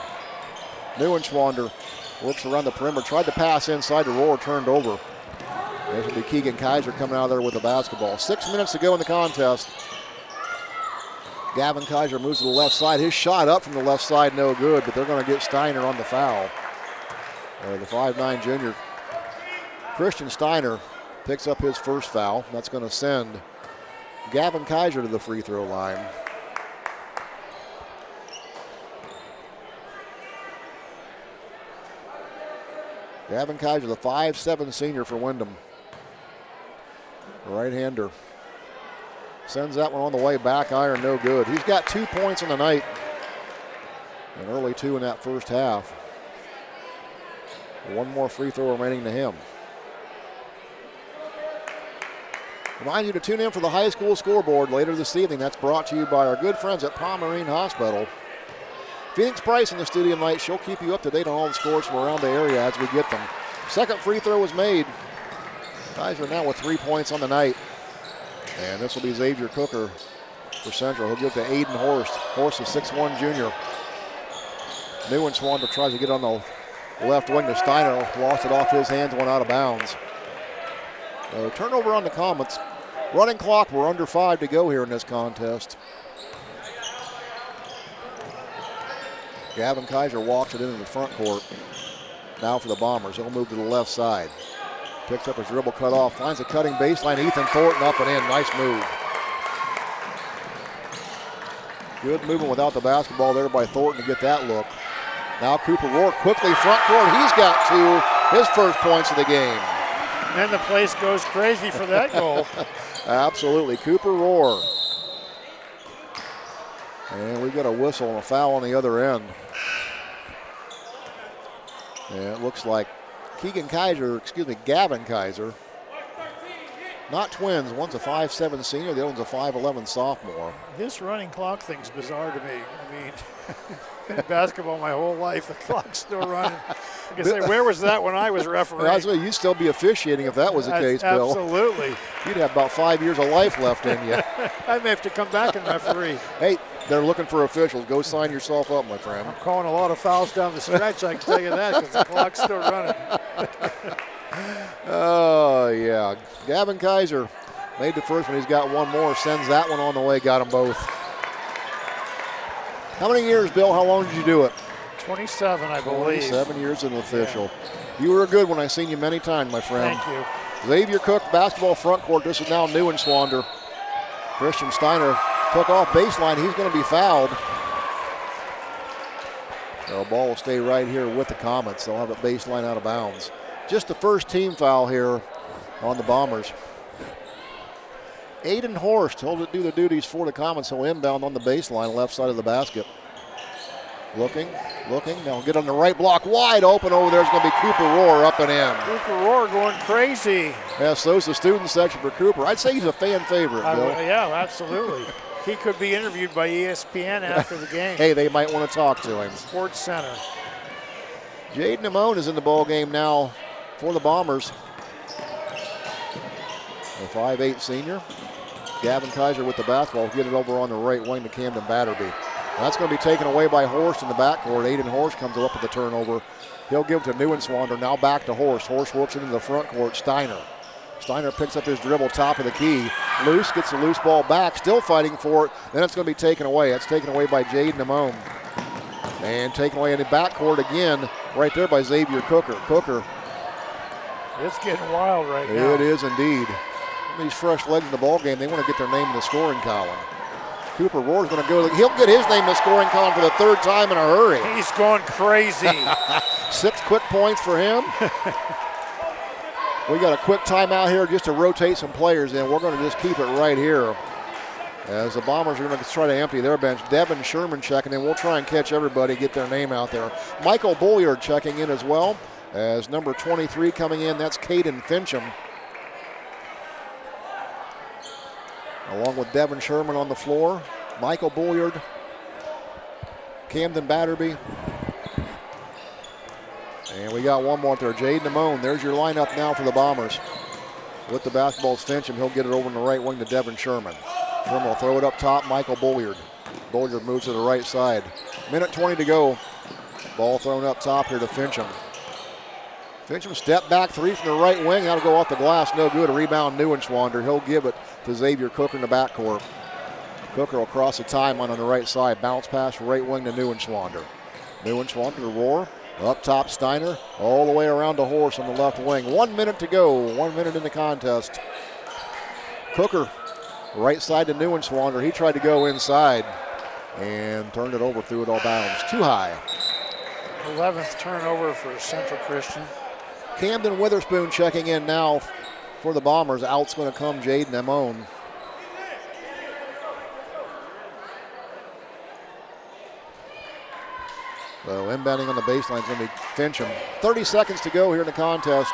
Neuenswander works around the perimeter. Tried to pass inside to Rohr, turned over. This will be Keegan Kaiser coming out of there with the basketball. 6 minutes to go in the contest. Gavin Kaiser moves to the left side. His shot up from the left side, no good, but they're going to get Steiner on the foul. The 5'9" junior. Christian Steiner picks up his first foul. That's going to send Gavin Kaiser to the free throw line. Gavin Kaiser, the 5'7" senior for Windham. Right-hander. Sends that one on the way back, iron no good. He's got 2 points on the night. An early 2 in that first half. One more free throw remaining to him. Remind you to tune in for the high school scoreboard later this evening. That's brought to you by our good friends at Pomerene Hospital. Phoenix Price in the studio tonight. She'll keep you up to date on all the scores from around the area as we get them. Second free throw was made. Kaiser now with 3 points on the night. And this will be Xavier Cooker for Central. He'll give it to Aiden Horst. Horst is 6'1" junior. Neuenswander tries to get on the left wing to Steiner. Lost it off his hands, went out of bounds. Turnover on the Comets. Running clock, we're under 5 to go here in this contest. Gavin Kaiser walks it into the front court. Now for the Bombers. He'll move to the left side. Picks up his dribble cut off. Finds a cutting baseline. Ethan Thornton up and in. Nice move. Good movement without the basketball there by Thornton to get that look. Now Cooper Rohr quickly front court. He's got 2, his first points of the game. And the place goes crazy for that goal. Absolutely. Cooper Rohr. And we've got a whistle and a foul on the other end. And it looks like Gavin Kaiser. Not twins. One's a 5'7" senior, the other one's a 5'11" sophomore. This running clock thing's bizarre to me. I mean, been in basketball my whole life. The clock's still running. I can say, where was that when I was refereeing? You'd still be officiating if that was the case, Bill. Absolutely. You'd have about 5 years of life left in you. I may have to come back and referee. Hey, they're looking for officials. Go sign yourself up, my friend. I'm calling a lot of fouls down the stretch, I can tell you that, because the clock's still running. Oh, yeah. Gavin Kaiser made the first one. He's got one more. Sends that one on the way. Got them both. How many years, Bill? How long did you do it? 27, I believe. 27 years as an official. Yeah. You were a good one. I've seen you many times, my friend. Thank you. Xavier Cook, basketball front court. This is now Neuenswander. Christian Steiner took off baseline. He's going to be fouled. The ball will stay right here with the Comets. They'll have a baseline out of bounds. Just the first team foul here on the Bombers. Aiden Horst, he'll do the duties for the Comets. He'll inbound on the baseline, left side of the basket. Looking. Now get on the right block. Wide open over there is going to be Cooper Rohr up and in. Cooper Rohr going crazy. Yeah, so's the student section for Cooper. I'd say he's a fan favorite, Bill. Yeah, absolutely. He could be interviewed by ESPN after the game. Hey, they might want to talk to him. Sports Center. Jaden Amon is in the ball game now for the Bombers. The 5'8" senior. Gavin Kaiser with the basketball. Get it over on the right wing to Camden Batterby. That's going to be taken away by Horst in the backcourt. Aiden Horst comes up with the turnover. He'll give it to Neuenswander. Now back to Horst. Horst works it into the front court. Steiner picks up his dribble, top of the key. Loose, gets the loose ball back. Still fighting for it. Then it's going to be taken away. That's taken away by Jaden Amon. And taken away in the backcourt again, right there by Xavier Cooker. It's getting wild right now. It is indeed. These fresh legs in the ball game, they want to get their name in the scoring column. Cooper Rohr is going to go. He'll get his name in the scoring column for the third time in a hurry. He's going crazy. 6 quick points for him. We got a quick timeout here just to rotate some players in. We're going to just keep it right here as the Bombers are going to try to empty their bench. Devin Sherman checking in. We'll try and catch everybody, get their name out there. Michael Bolliard checking in as well as number 23 coming in. That's Caden Fincham. Along with Devin Sherman on the floor, Michael Bolliard, Camden Batterby. And we got one more there, Jaden Amon. There's your lineup now for the Bombers. With the basketball's Fincham, he'll get it over in the right wing to Devin Sherman. Sherman will throw it up top, Michael Bolliard. Bolliard moves to the right side. Minute 20 to go. Ball thrown up top here to Fincham. Fincham step back three from the right wing. That'll go off the glass. No good. A rebound, Neuenswander. He'll give it to Xavier Cooker in the backcourt. Cooker will cross the timeline on the right side. Bounce pass right wing to Neuenswander. Neuenswander to Rohr. Up top, Steiner. All the way around to Horst on the left wing. 1 minute to go. 1 minute in the contest. Cooker, right side to Neuenswander. He tried to go inside and turned it over, threw it all bounds. Too high. 11th turnover for Central Christian. Camden Witherspoon checking in now for the Bombers. Out's going to come Jaden Amon. So inbounding on the baseline is going to be Fincham. 30 seconds to go here in the contest.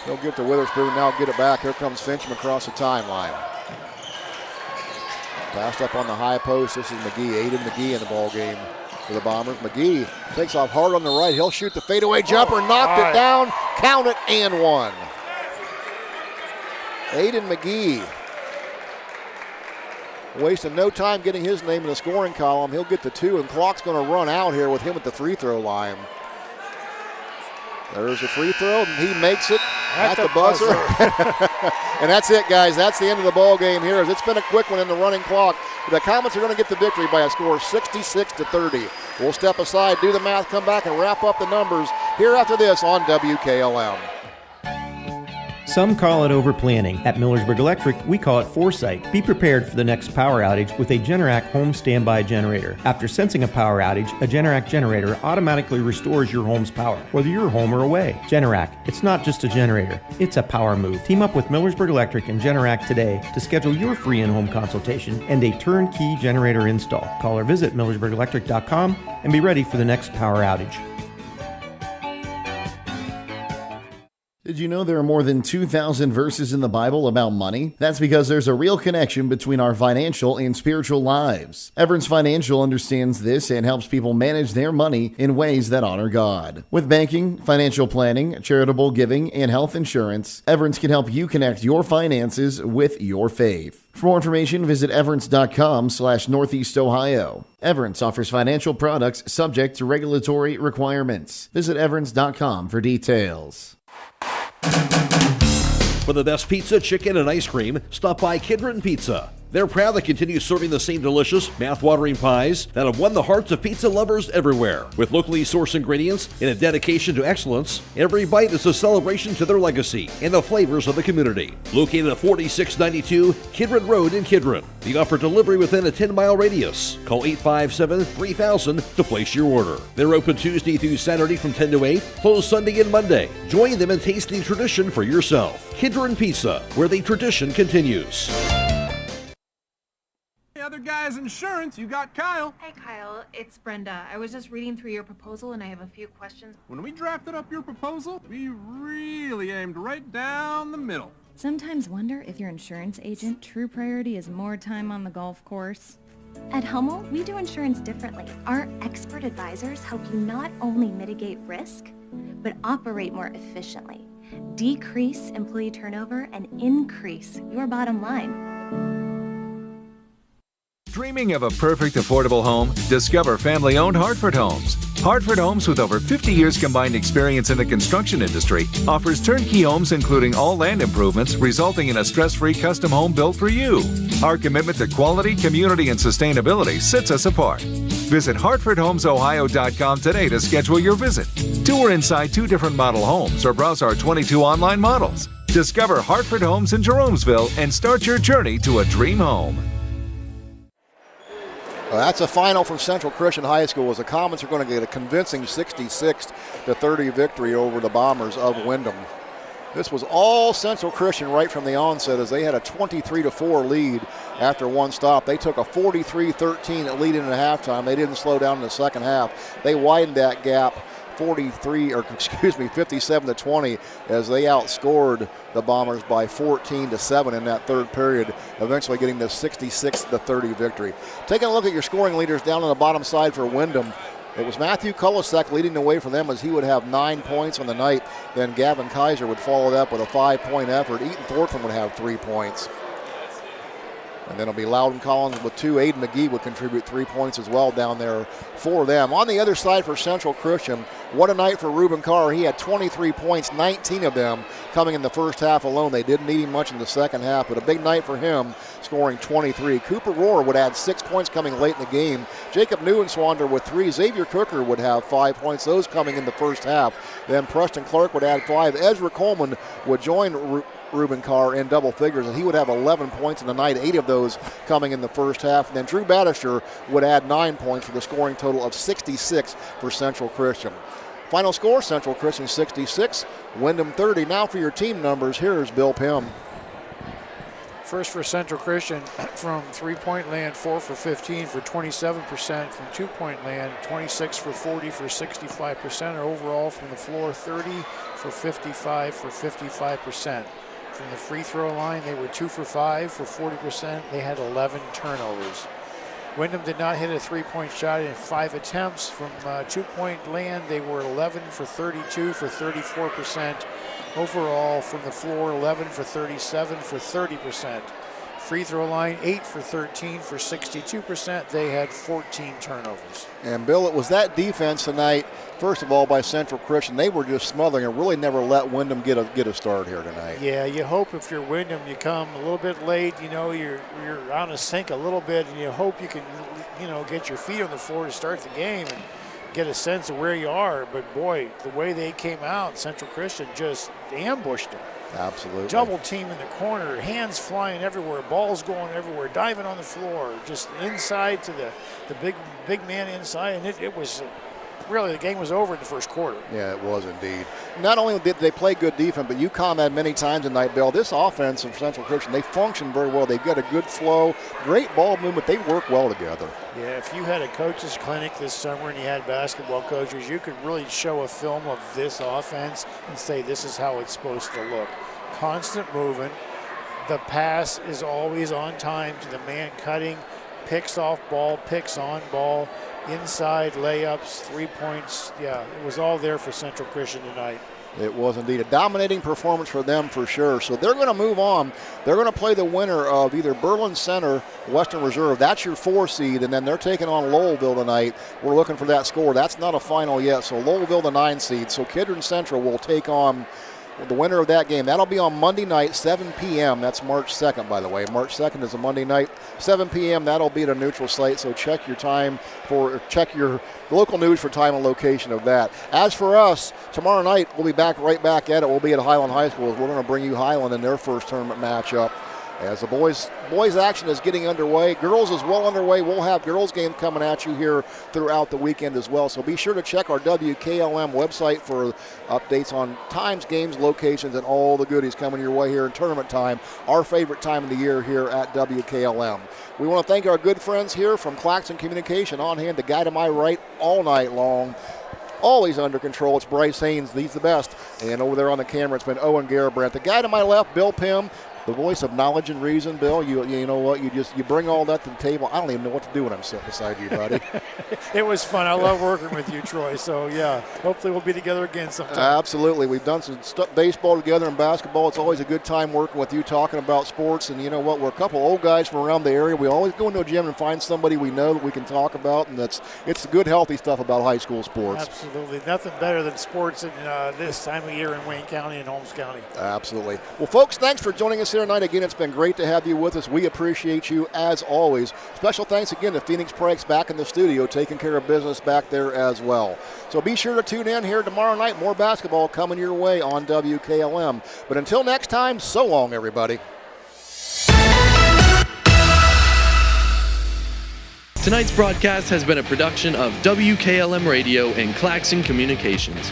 He'll give it to Witherspoon, now get it back. Here comes Fincham across the timeline. Passed up on the high post. This is McGee, Aiden McGee in the ball game for the Bombers. McGee takes off hard on the right. He'll shoot the fadeaway jumper, knocked it down, count it, and one. Aiden McGee wasting no time getting his name in the scoring column. He'll get the two, and clock's going to run out here with him at the free throw line. There's a free throw, and he makes it at the buzzer. And that's it, guys. That's the end of the ball game here. It's been a quick one in the running clock. The Comets are going to get the victory by a score of 66-30. We'll step aside, do the math, come back, and wrap up the numbers here after this on WKLM. Some call it overplanning. At Millersburg Electric, we call it foresight. Be prepared for the next power outage with a Generac home standby generator. After sensing a power outage, a Generac generator automatically restores your home's power, whether you're home or away. Generac, it's not just a generator, it's a power move. Team up with Millersburg Electric and Generac today to schedule your free in-home consultation and a turnkey generator install. Call or visit millersburgelectric.com and be ready for the next power outage. Did you know there are more than 2,000 verses in the Bible about money? That's because there's a real connection between our financial and spiritual lives. Everence Financial understands this and helps people manage their money in ways that honor God. With banking, financial planning, charitable giving, and health insurance, Everence can help you connect your finances with your faith. For more information, visit everence.com/Northeast Ohio. Everence offers financial products subject to regulatory requirements. Visit everence.com for details. For the best pizza, chicken, and ice cream, stop by Kidron Pizza. They're proud to continue serving the same delicious, mouth-watering pies that have won the hearts of pizza lovers everywhere. With locally sourced ingredients and a dedication to excellence, every bite is a celebration to their legacy and the flavors of the community. Located at 4692 Kidron Road in Kidron. They offer delivery within a 10-mile radius. Call 857-3000 to place your order. They're open Tuesday through Saturday from 10 to 8, closed Sunday and Monday. Join them in tasting tradition for yourself. Kidron Pizza, where the tradition continues. Other guy's insurance, you got Kyle. Hey Kyle, it's Brenda. I was just reading through your proposal and I have a few questions. When we drafted up your proposal, we really aimed right down the middle. Sometimes wonder if your insurance agent true priority is more time on the golf course. At Hummel, we do insurance differently. Our expert advisors help you not only mitigate risk, but operate more efficiently, decrease employee turnover, and increase your bottom line. Dreaming of a perfect affordable home? Discover family-owned Hartford Homes. Hartford Homes, with over 50 years combined experience in the construction industry, offers turnkey homes including all land improvements, resulting in a stress-free custom home built for you. Our commitment to quality, community, and sustainability sets us apart. Visit HartfordHomesOhio.com today to schedule your visit. Tour inside 2 different model homes or browse our 22 online models. Discover Hartford Homes in Jeromesville and start your journey to a dream home. Well, that's a final from Central Christian High School as the Comets are going to get a convincing 66-30 victory over the Bombers of Windham. This was all Central Christian right from the onset as they had a 23-4 lead after one stop. They took a 43-13 lead into halftime. They didn't slow down in the second half. They widened that gap 57-20 as they outscored the Bombers by 14-7 in that third period, eventually getting the 66-30 victory. Taking a look at your scoring leaders down on the bottom side for Windham, it was Matthew Kulisek leading the way for them as he would have 9 points on the night. Then Gavin Kaiser would follow it up with a 5-point effort. Eaton Thornton would have 3 points. And then it'll be Loudon Collins with 2. Aiden McGee would contribute 3 points as well down there for them. On the other side for Central Christian, what a night for Ruben Carr. He had 23 points, 19 of them coming in the first half alone. They didn't need him much in the second half, but a big night for him, scoring 23. Cooper Rohr would add 6 points coming late in the game. Jacob Neuenswander with 3. Xavier Cooker would have 5 points, those coming in the first half. Then Preston Clark would add 5. Ezra Coleman would join Ruben Carr in double figures, and he would have 11 points in the night, 8 of those coming in the first half. And then Drew Battister would add 9 points for the scoring total of 66 for Central Christian. Final score, Central Christian 66, Windham 30. Now for your team numbers, here's Bill Pym. First for Central Christian, from three-point land, 4 for 15 for 27%. From two-point land, 26 for 40 for 65%. Or overall from the floor, 30 for 55 for 55%. From the free throw line, they were 2 for 5 for 40%. They had 11 turnovers. Windham did not hit a three-point shot in 5 attempts. From two-point land, they were 11 for 32 for 34%. Overall, from the floor, 11 for 37 for 30%. Free throw line, 8 for 13 for 62%. They had 14 turnovers. And Bill, it was that defense tonight, first of all, by Central Christian. They were just smothering and really never let Windham get a start here tonight. Yeah, you hope if you're Windham, you come a little bit late, you know, you're on a sink a little bit, and you hope you can, you know, get your feet on the floor to start the game and get a sense of where you are. But boy, the way they came out, Central Christian just ambushed them. Absolutely. Double team in the corner, hands flying everywhere, balls going everywhere, diving on the floor, just inside to the big man inside, and it was really, the game was over in the first quarter. Yeah, it was indeed. Not only did they play good defense, but you commented many times tonight, Bill, this offense of Central Christian, they function very well. They've got a good flow, great ball movement. They work well together. Yeah, if you had a coach's clinic this summer and you had basketball coaches, you could really show a film of this offense and say this is how it's supposed to look. Constant movement. The pass is always on time to the man cutting, picks off ball, picks on ball, inside layups, 3 points. Yeah, it was all there for Central Christian tonight. It was indeed a dominating performance for them for sure. So they're going to move on. They're going to play the winner of either Berlin Center, Western Reserve. That's your 4 seed, and then they're taking on Lowellville tonight. We're looking for that score. That's not a final yet. So Lowellville, the 9 seed. So Kidron Central will take on the winner of that game. That'll be on Monday night, 7 p.m. That's March 2nd, by the way. March 2nd is a Monday night, 7 p.m. That'll be at a neutral site, so check your local news for time and location of that. As for us, tomorrow night, we'll be right back at it. We'll be at Highland High School. We're going to bring you Highland in their first tournament matchup. As the boys action is getting underway, girls is well underway. We'll have girls games coming at you here throughout the weekend as well. So be sure to check our WKLM website for updates on times, games, locations, and all the goodies coming your way here in tournament time, our favorite time of the year here at WKLM. We want to thank our good friends here from Claxon Communication on hand, the guy to my right all night long. Always under control. It's Bryce Haynes. He's the best. And over there on the camera, it's been Owen Garibrandt. The guy to my left, Bill Pym, the voice of knowledge and reason. Bill, you know what? You bring all that to the table. I don't even know what to do when I'm sitting beside you, buddy. It was fun. I love working with you, Troy. So, yeah, hopefully we'll be together again sometime. Absolutely. We've done some baseball together and basketball. It's always a good time working with you, talking about sports. And you know what? We're a couple old guys from around the area. We always go into a gym and find somebody we know that we can talk about, and it's good, healthy stuff about high school sports. Absolutely. Nothing better than sports in this time of year in Wayne County and Holmes County. Absolutely. Well, folks, thanks for joining us here tonight. Again, it's been great to have you with us. We appreciate you as always. Special thanks again to Phoenix Pregs back in the studio, taking care of business back there as well. So be sure to tune in here tomorrow night. More basketball coming your way on WKLM. But until next time, so long, everybody. Tonight's broadcast has been a production of WKLM Radio and Claxon Communications.